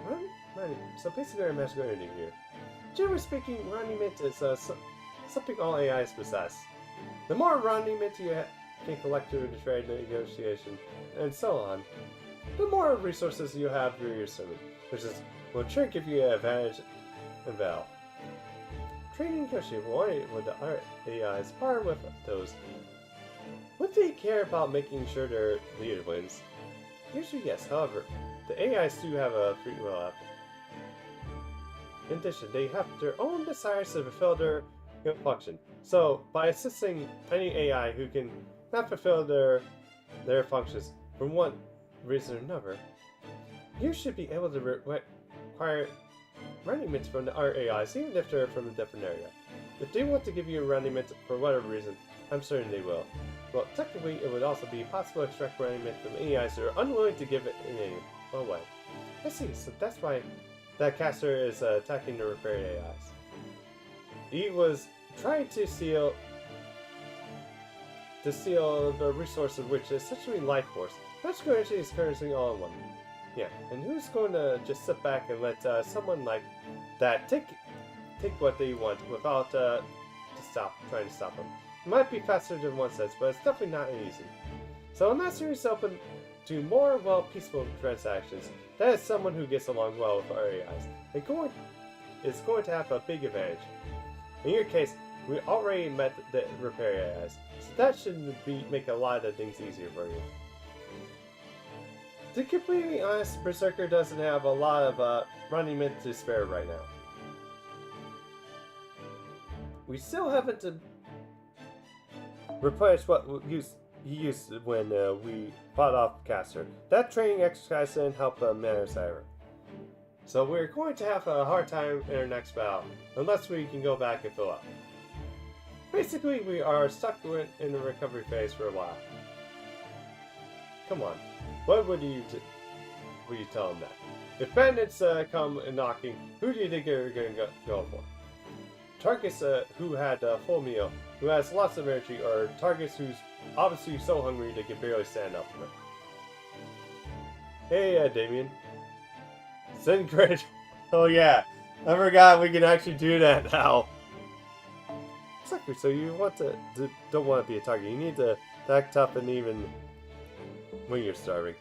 basically our magical energy here. Generally speaking, Monument is something all AIs possess. The more Monument you can collect through the trade negotiation, and so on, the more resources you have for your servant, which will sure give you an advantage in battle. Trading negotiation with the AIs par with those. Would they care about making sure their leader wins? Usually yes, however, the AIs do have a free will up. In addition, they have their own desires to fulfill their function. So, by assisting any AI who can not fulfill their functions for one reason or another, you should be able to require Monument from the other AIs, even if they're from a different area. If they want to give you a Monument for whatever reason, I'm certain they will. Well, technically, it would also be possible to extract Monument from AIs that are unwilling to give it in any way. I see, so that's why that caster is attacking the repaired AIs. He was trying to steal the resource of which is essentially life force. Magical energy is currency all in one. Yeah, and who's going to just sit back and let someone like that take what they want without trying to stop them? It might be faster than one says, but it's definitely not easy. So unless you're open to more, peaceful transactions, that is someone who gets along well with our AIs. Is going to have a big advantage. In your case, we already met the repair AIs, so that should make a lot of things easier for you. To be completely honest, Berserker doesn't have a lot of Monument to spare right now. We still haven't replenished what he used when we fought off Caster. That training exercise didn't help Manners ever. So we're going to have a hard time in our next battle, unless we can go back and fill up. Basically, we are stuck in the recovery phase for a while. Come on, what would you tell them that? If bandits come knocking, who do you think you're going to go for? Targets who had a full meal, who has lots of energy, or targets who's obviously so hungry they can barely stand up for it? Hey, Damien. Send credit. Oh yeah, I forgot we can actually do that now. Exactly. So you don't want to be a target. You need to act tough and even when you're starving.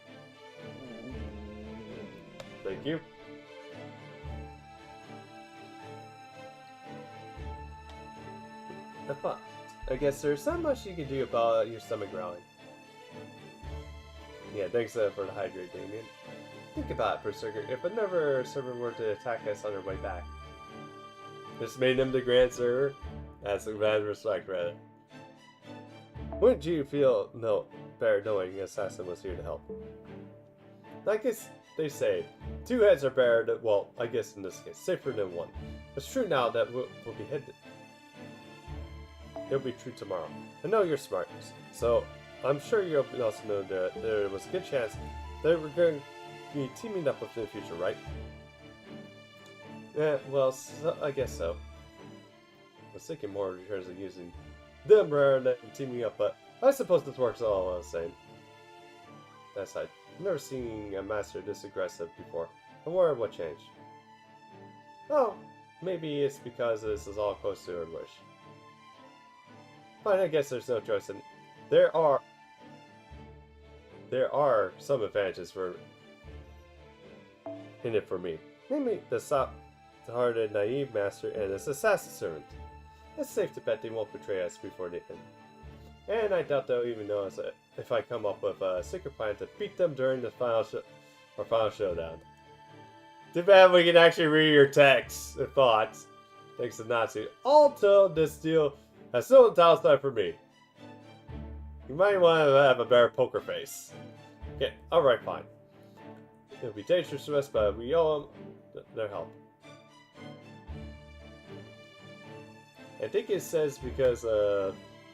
Thank you. I guess there's not much you can do about your stomach growling. Yeah, thanks for the hydrate, Damien. Think about it, Berserker. If another server were to attack us on our way back, this made him the Grand Server? That's a bad respect, rather. Wouldn't you feel better knowing the assassin was here to help? I guess they say, 2 heads are better than, well, I guess in this case, safer than 1. It's true now that we'll be hidden. It'll be true tomorrow. I know you're smart, so I'm sure you'll also know that there was a good chance that we're going to be teaming up with in the future, right? Yeah, well, I guess so. I was thinking more in terms of using them rather than teaming up, but I suppose this works all the same. That aside, I've never seen a master this aggressive before. I wonder what changed. Oh, maybe it's because this is all close to her wish. Fine, I guess there's no choice, and there are some advantages in it for me. Namely, the soft-hearted, naive master and his assassin servant. It's safe to bet they won't betray us before they end. And I doubt they'll even notice it if I come up with a secret plan to beat them during the final showdown. Too bad we can actually read your texts and thoughts. Thanks to Natsu. All told, this deal has still a downside for me. You might want to have a better poker face. Okay, alright, fine. It'll be dangerous to us, but we owe them their help. I think it says because,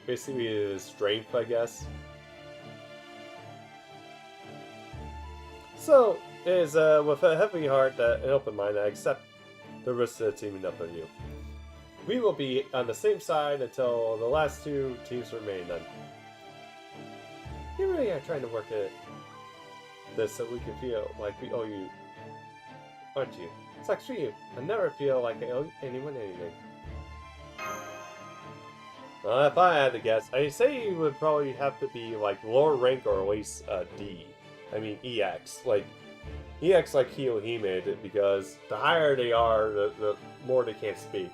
basically his strength, I guess. So, it is with a heavy heart and an open mind, I accept the risk of teaming up with you. We will be on the same side until the last 2 teams remain none. You really are trying to work it this so we can feel like we owe you, aren't you? Sucks for you. I never feel like I owe anyone anything. If I had to guess, I say you would probably have to be like lower rank or at least D. I mean EX. Like EX like Kiyohime did, because the higher they are, the more they can't speak.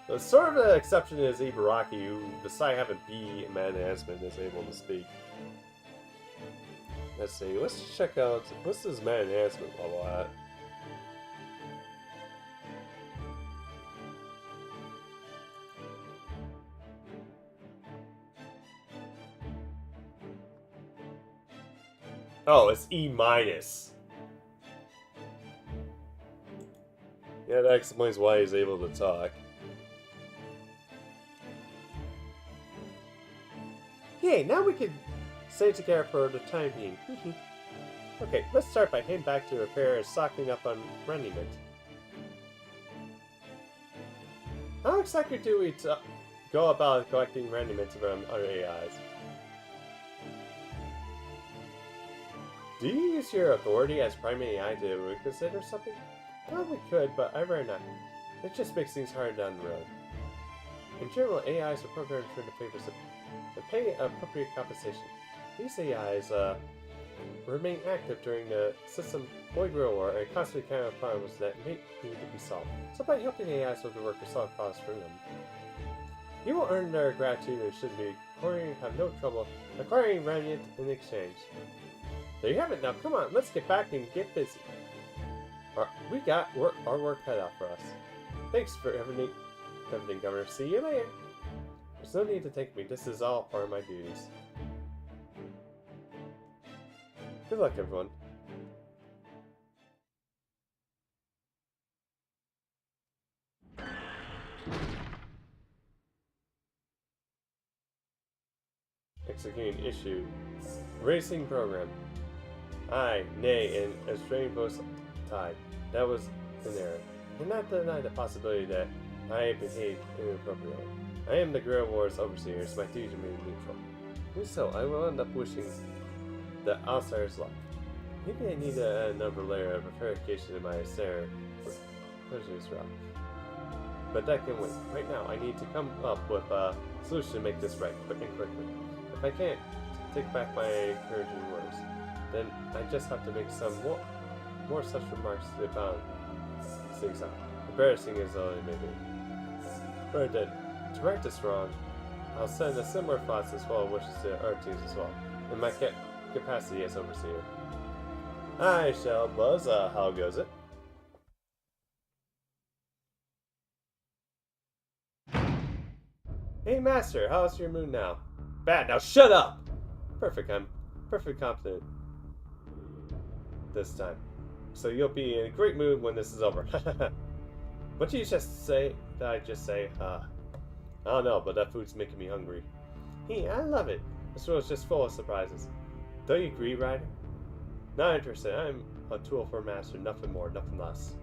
The sort of an exception is Ibaraki, who despite having B man enhancement is able to speak. Let's see, let's check out, what's his man enhancement level at? Oh, it's E minus. Yeah, that explains why he's able to talk. Yay, now we can stay together for the time being. Okay, let's start by heading back to repair and stocking up on rendiment. How exactly do we go about collecting rendiments from other AIs? Do you use your authority as primary AI to reconsider something? Probably could, but I'd rather not. It just makes things harder down the road. In general, AIs are programmed for the favors of to pay appropriate compensation. These AIs remain active during the system-wide war and constantly counter problems that may need to be solved. So by helping AIs with the work to solve problems for them, you will earn their gratitude and should be have no trouble acquiring remnant in exchange. There you have it. Now come on, let's get back and get busy. We got our work cut out for us. Thanks for everything, Governor. See you later. There's no need to thank me. This is all part of my duties. Good luck, everyone. Executing issue. Racing program. Aye, nay, and a strain post tied. That was an error. And not deny the possibility that I behaved inappropriately. I am the Guerrilla Wars Overseer, so my duty remains neutral. Even so, I will end up wishing the outsiders luck. Maybe I need another layer of verification in my Sarah Prejudice route. But that can wait. Right now, I need to come up with a solution to make this right, quick and quickly. If I can't take back my encouraging words, then I just have to make some more such remarks to balance things out. Embarrassing as though it may be. Right then, to right this wrong, I'll send a similar thoughts as well as wishes to our teams as well, in my capacity as Overseer. I shall buzz, how goes it? Hey Master, how's your mood now? Bad, now shut up! Perfect, I'm perfectly competent this time. So you'll be in a great mood when this is over. What did you just say? Did I just say? I don't know, but that food's making me hungry. Hey, I love it. This world's just full of surprises. Don't you agree, Ryder? Not interested. I'm a tool for a master, nothing more, nothing less.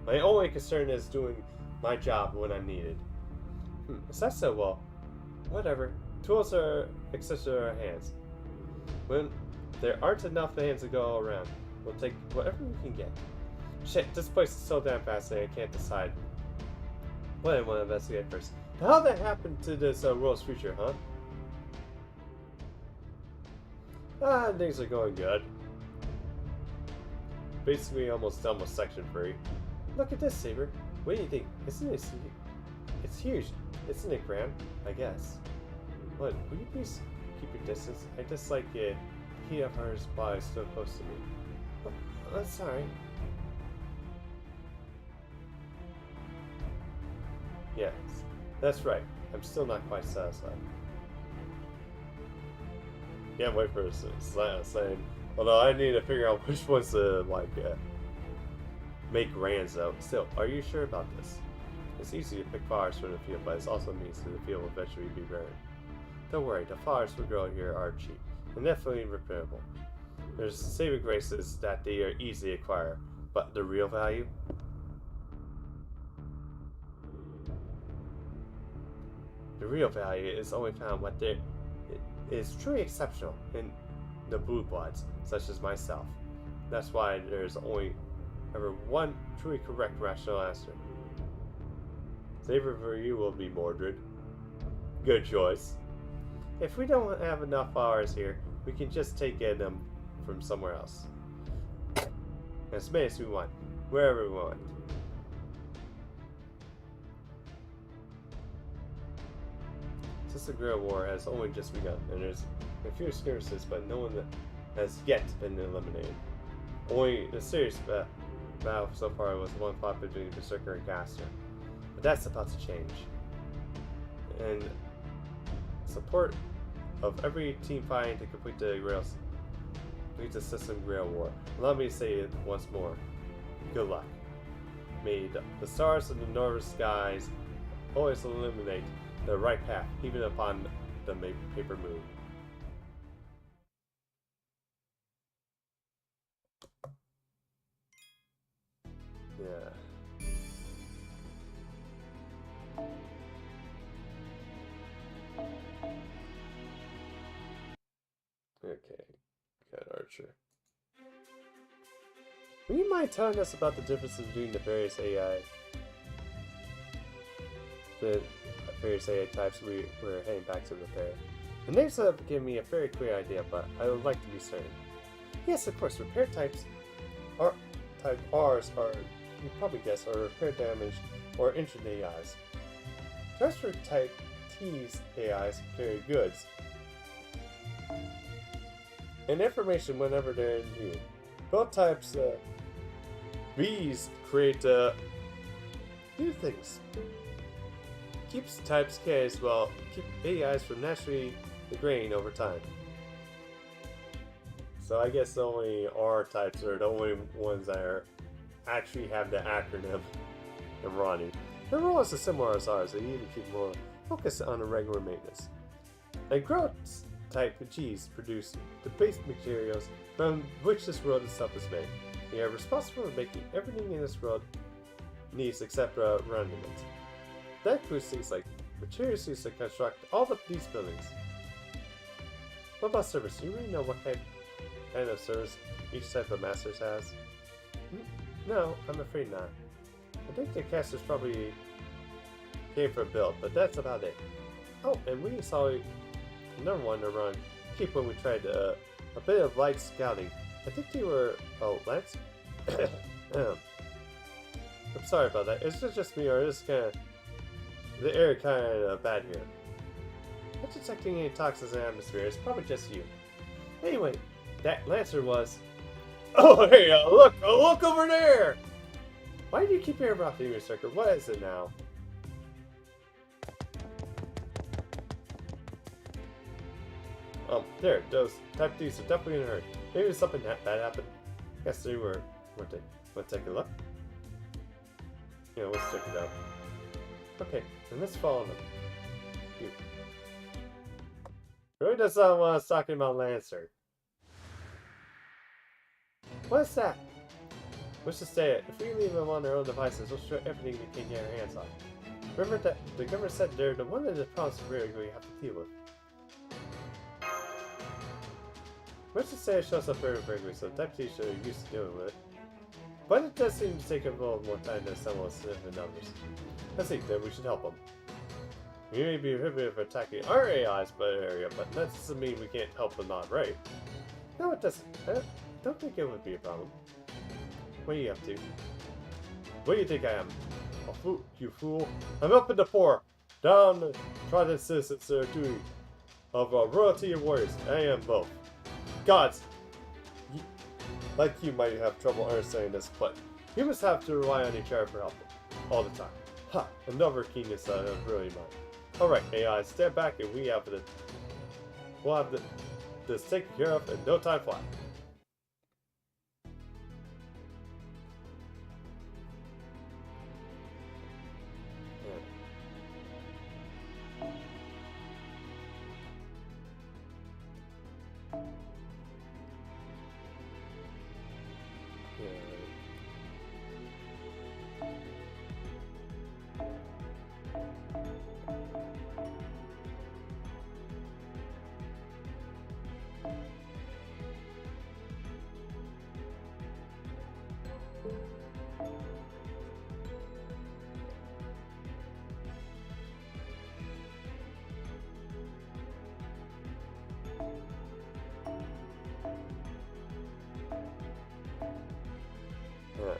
My only concern is doing my job when I'm needed. Is that so? Well, whatever. Tools are accessible to our hands. When there aren't enough hands to go around, we'll take whatever we can get. Shit, this place is so damn fascinating, I can't decide what I want to investigate first. How did that happen to this world's future, huh? Things are going good. Basically almost done with section 3. Look at this, Saber. What do you think? Isn't it? It's huge. Isn't it grand? I guess. What? Will you please keep your distance? I dislike it. Heat of her body so close to me. Oh, sorry. Yes, that's right. I'm still not quite satisfied. Can't wait for this same. Although I need to figure out which ones to make grands though. Still, are you sure about this? It's easy to pick flowers from the field, but it also means that the field will eventually be barren. Don't worry, the flowers we grow here are cheap and definitely repairable. There's saving graces that they are easy to acquire, but the real value? The real value is only found what is truly exceptional in the blue bloods, such as myself. That's why there's only ever one truly correct rational answer. Safer for you will be Mordred. Good choice. If we don't have enough hours here, we can just take them from somewhere else. As many as we want, wherever we want. Since the Guerrilla War has only just begun, and there's a few skirmishes, but no one has yet been eliminated. Only the serious battle so far was one fought between Berserker and Caster. But that's about to change. And support of every team fighting to complete the system Guerrilla War. Allow me to say it once more. Good luck. May the stars in the northern skies always illuminate the right path, even upon the paper moon. Yeah. Okay, got Archer. Would you mind telling us about the differences between the various AI? The various AI types we're heading back to repair. The names have given me a very clear idea, but I would like to be certain. Yes, of course, repair types are type R's are, you probably guess, are repair damaged or injured AIs. Transfer type T's AIs carry goods and information whenever they're in view. Both types B's create new things. Keeps types K as well, keep AIs from naturally degrading over time. So I guess the only R types are the only ones that are actually have the acronym and running. Their role is similar as ours, they need to keep more focused on the regular maintenance. And growth type G's produce the base materials from which this world itself is made. They are responsible for making everything in this world needs except running it. That includes things like materials used to construct all of these buildings. What about service? Do you really know what kind of service each type of masters has? No, I'm afraid not. I think the casters probably came for a build, but that's about it. Oh, and we saw another one to run keep when we tried a bit of light scouting. I think they were Lance. I'm sorry about that. Is it just me, or is the air kind of bad here? Not detecting any toxins in the atmosphere. It's probably just you. Anyway, that Lancer was. Oh hey, look over there! Why do you keep hearing about the Berserker? What is it now? There, those type D's are definitely gonna hurt. Maybe something bad happened. Guess they were. Want to take a look? Yeah, let's check it out. Okay, and let's follow them. Here. Really does not want us talking about Lancer. What is that? Let's just say it. If we leave them on their own devices, we'll destroy everything we can get our hands on. Remember that the government said they're the one of the problems we have to deal with. Let's just say it shows up very regularly, so the deputies are used to dealing with it. But it does seem to take a little more time to assemble significant numbers. I think that we should help them. We may be prohibited of attacking our AIs by the area, but that doesn't mean we can't help them not, right? No, it doesn't. I don't think it would be a problem. What are you up to? What do you think I am? A fool, you fool. I'm helping the poor. Down the trodden citizens their duty of royalty and warriors. I am both. Gods! Like you might have trouble understanding this, but humans have to rely on each other for help all the time. Ha! Another keenness that I really mind. Alright, AI, stand back and we'll have this taken care of in no time flat. Yeah.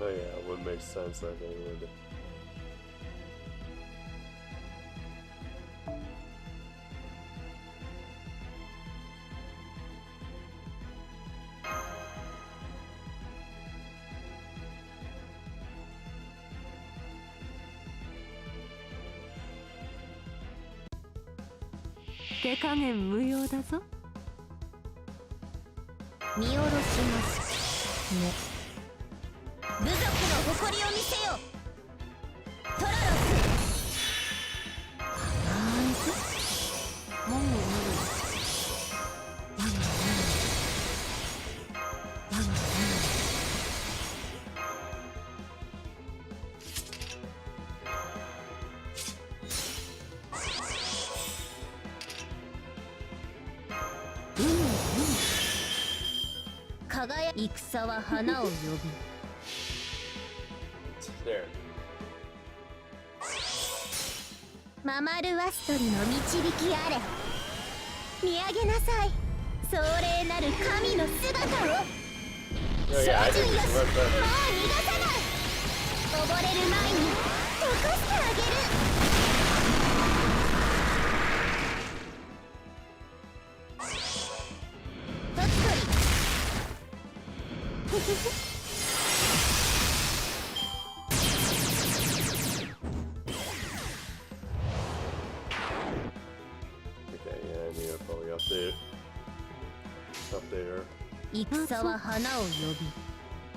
Oh yeah, it would make sense that they would.手加減無用だぞ。見下ろしますね。部族の誇りを見せよ。トラロス。もう輝戦は花を呼ぶ。There. ママルワストリの導きあれ。見上げなさい。壮麗なる神の姿を。 Oh 精進 yeah, I よし、 think もう it's 逃 right が there. さない。溺れる前に溶かしてあげる。トツトリ。Okay, yeah, I need to probably update her. 戦は花を呼び、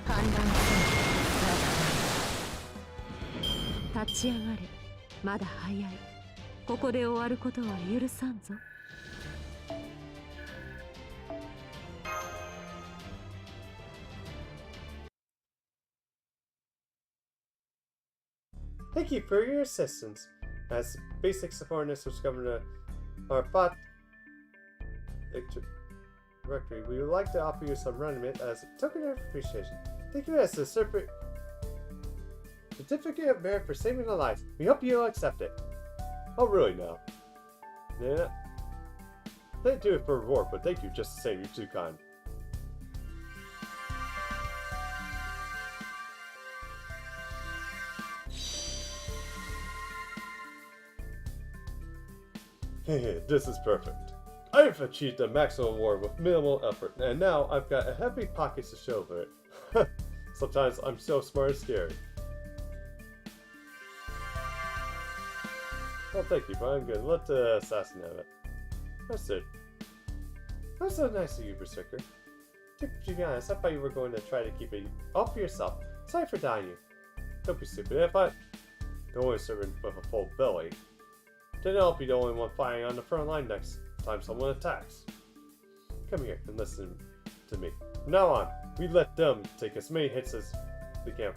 反乱せん。立ち上がれ。まだ早い。ここで終わることは許さんぞ。Thank you for your assistance. As basic supportness was coming to our bot directory, we would like to offer you some rendiment as a token of appreciation. Thank you as a certificate of merit for saving a life. We hope you'll accept it. Oh, really now? Yeah. Thank you for reward, but thank you just the same. You're too kind. This is perfect. I've achieved the maximum reward with minimal effort, and now I've got a heavy pockets to show for it. Sometimes I'm so smart and scary. Well, thank you, but I'm good. Let the assassin have it. That's it. That's so nice of you, Berserker. To be honest, I thought you were going to try to keep it all for yourself. Sorry for dying you. Don't be stupid. If I the only servant with a full belly, then I'll be the only one fighting on the front line next time someone attacks. Come here and listen to me. From now on, we let them take as many hits as they can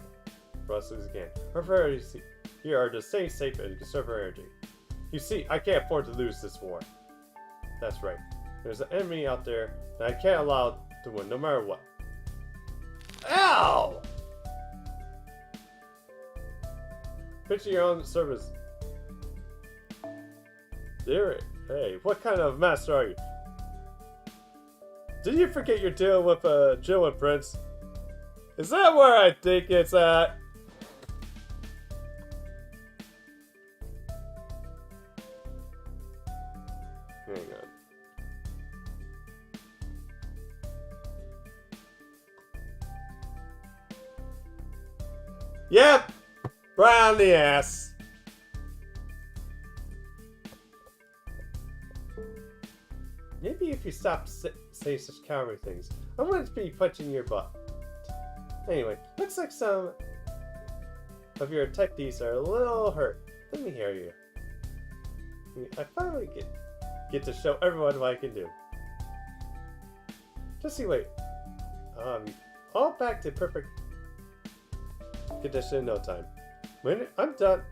for us as we can. Our priorities here are to stay safe and conserve our energy. You see, I can't afford to lose this war. That's right. There's an enemy out there that I can't allow to win no matter what. Ow! Picture your own service. Derek, hey, what kind of master are you? Did you forget you're dealing with a Jillian prince? Is that where I think it's at? Hang on. Yep! Right on the ass. Maybe if you stop saying such cowardly things, I wouldn't be punching your butt. Anyway, looks like some of your attendees are a little hurt. Let me hear you. I finally get to show everyone what I can do. Just you wait. All back to perfect condition in no time. When I'm done,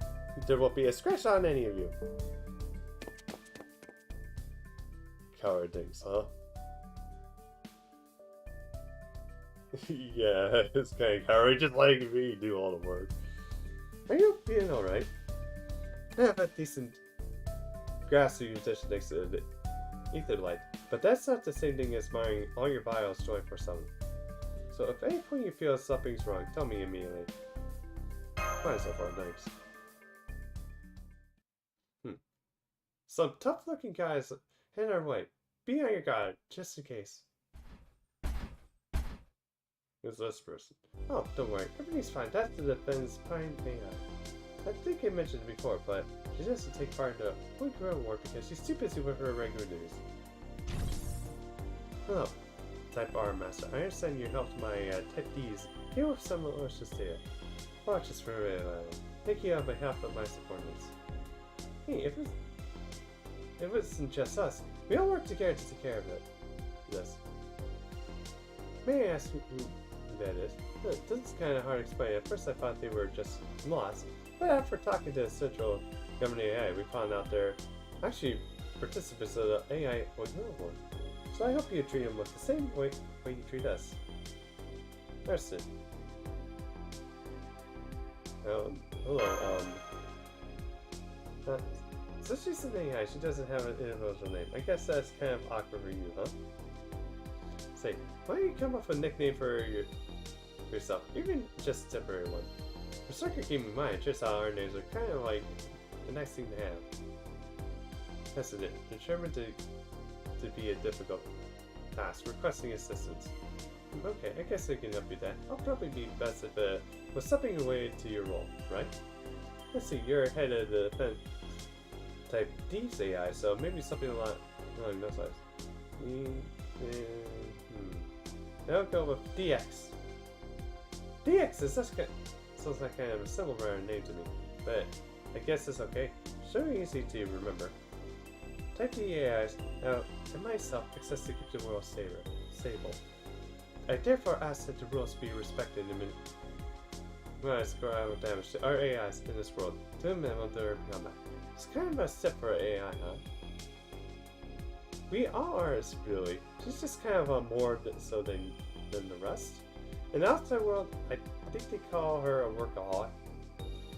there won't be a scratch on any of you. Cowardings, huh? Yeah, it's kind of cowardly, just letting me do all the work. Are you feeling alright? I have a decent grassy musician next to the ether light, but that's not the same thing as buying all your vials joined for someone. So if at any point you feel something's wrong, tell me immediately. Fine so far, thanks. Some tough-looking guys head our way. Be on your guard, just in case. Who's this person? Oh, don't worry, everything's fine. That's the defense Pine AI. I think I mentioned it before, but she doesn't take part in the Ordeal War because she's too busy with her regular duties. Hello, Type R Master. I understand you helped my Type Ds deal with some malicious data. Watch this for a thank you on behalf of my subordinates. Hey, if it wasn't just us, we all work together to take care of it. This. May I ask who that is? This is kind of hard to explain. At first I thought they were just lost, but after talking to the Central Government AI, we found out they're actually participants of the AI Ordeal War. So I hope you treat them with the same way you treat us. Understood. Hello, so she's an AI, she doesn't have an individual name. I guess that's kind of awkward for you, huh? Say, why don't you come up with a nickname for yourself, even just a temporary one? The circuit gave me mine, just how our names are kind of like a nice thing to have. Tested it, determined to be a difficult task, requesting assistance. Okay, I guess I can help you with that. I'll probably be best if it was something related to your role, right? Let's see, you're head of the defense Type D's AI, so maybe something along those lines. I'll go with DX. DX is sounds like kind of a similar name to me, but I guess it's okay. So easy to remember. Type D AIs and myself exist to keep the world stable. I therefore ask that the rules be respected in a minute. When I score out damage to our AIs in this world, to a minimum their combat. It's kind of a step for an AI, huh? We all are, really. She's just kind of more so than the rest. In the outside world, I think they call her a workaholic.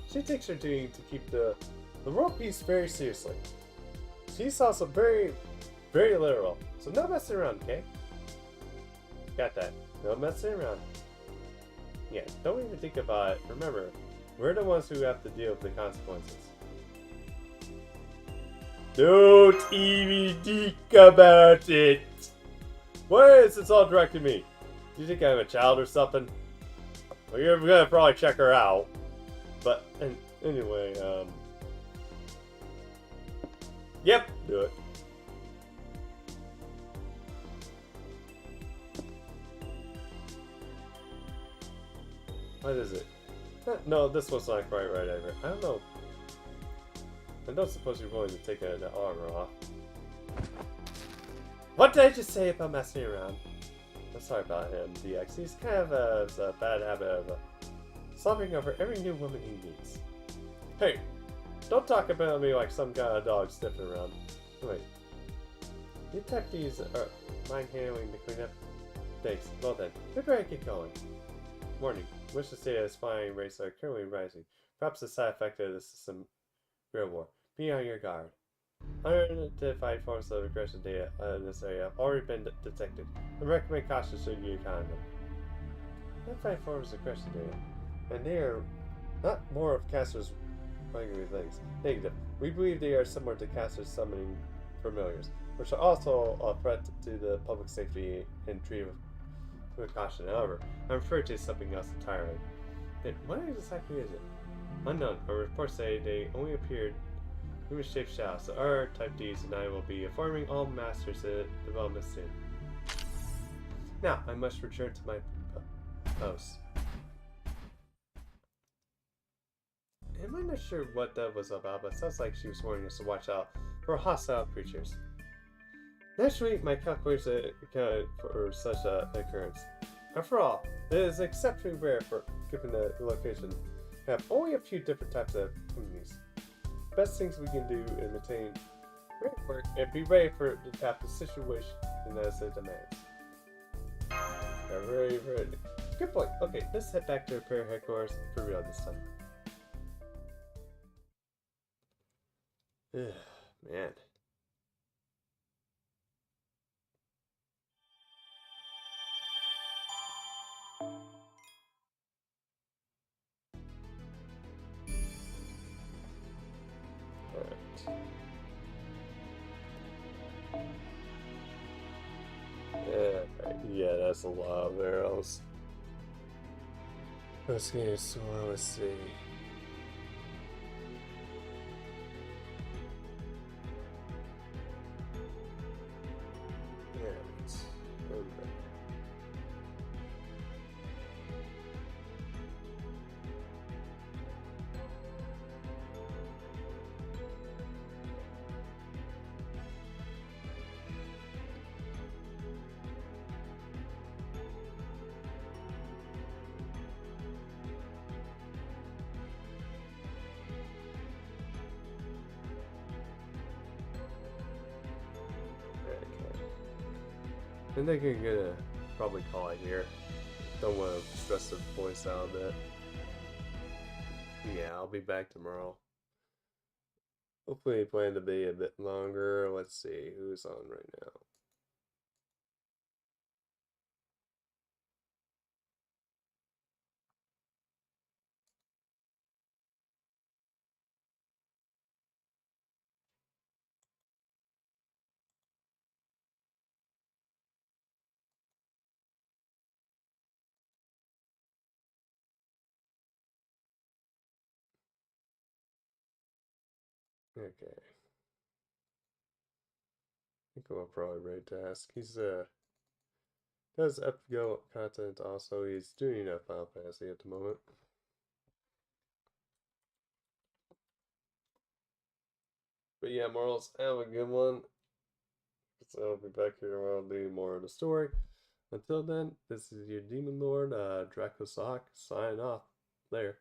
She takes her duty to keep the world peace very seriously. She's also very, very literal. So no messing around, okay? Got that. No messing around. Yeah, don't even think about it. Remember, we're the ones who have to deal with the consequences. Don't even think about it! Why is this all directed to me? Do you think I'm a child or something? Well, you're gonna probably check her out. But, anyway, yep, do it. What is it? No, this was not quite right either. I don't know. I don't suppose you're willing to take the armor off. What did I just say about messing around? I'm sorry about him, DX. He's kind of a bad habit of slopping over every new woman he meets. Hey, don't talk about me like some kind of dog sniffing around. Wait. You Type Ds are mind handling the cleanup? Thanks. Well then, we better get going. Warning. Wish to say that spying rates are currently rising. Perhaps a side effect of the system real war. Be on your guard. Unidentified forms of aggression data in this area have already been detected. I recommend caution should you encounter them. Identified forms of aggression data. And they are not more of casters regular things. Negative. We believe they are similar to casters summoning familiars, which are also a threat to the public safety and treated with caution. However, I refer to something else entirely. Then what exactly is it? Unknown, but reports say they only appeared human shaped shadows. So our Type Ds and I will be informing all masters of development soon. Now, I must return to my post. I'm not sure what that was about, but it sounds like she was warning us to watch out for hostile creatures. Naturally, my calculations accounted for such an occurrence. After all, it is exceptionally rare for, given the location, to have only a few different types of communities. Best things we can do is maintain great work and be ready for to tap the situation as it demands. Very, very good point. Okay, let's head back to repair headquarters for real this time. Man. Alright. Yeah, that's a lot of arrows. Let's get a sword, let's see. Okay. I think I'm gonna probably call it here. Don't want to stress the voice out a bit. Yeah, I'll be back tomorrow. Hopefully, plan to be a bit longer. Let's see who's on right now. Okay. I think I'll probably rate task. He's does FGO content also. He's doing a Final Fantasy at the moment. But yeah, morals, have a good one. So I'll be back here where I'll do more of the story. Until then, this is your Demon Lord, Draco Sock, signing off. Later.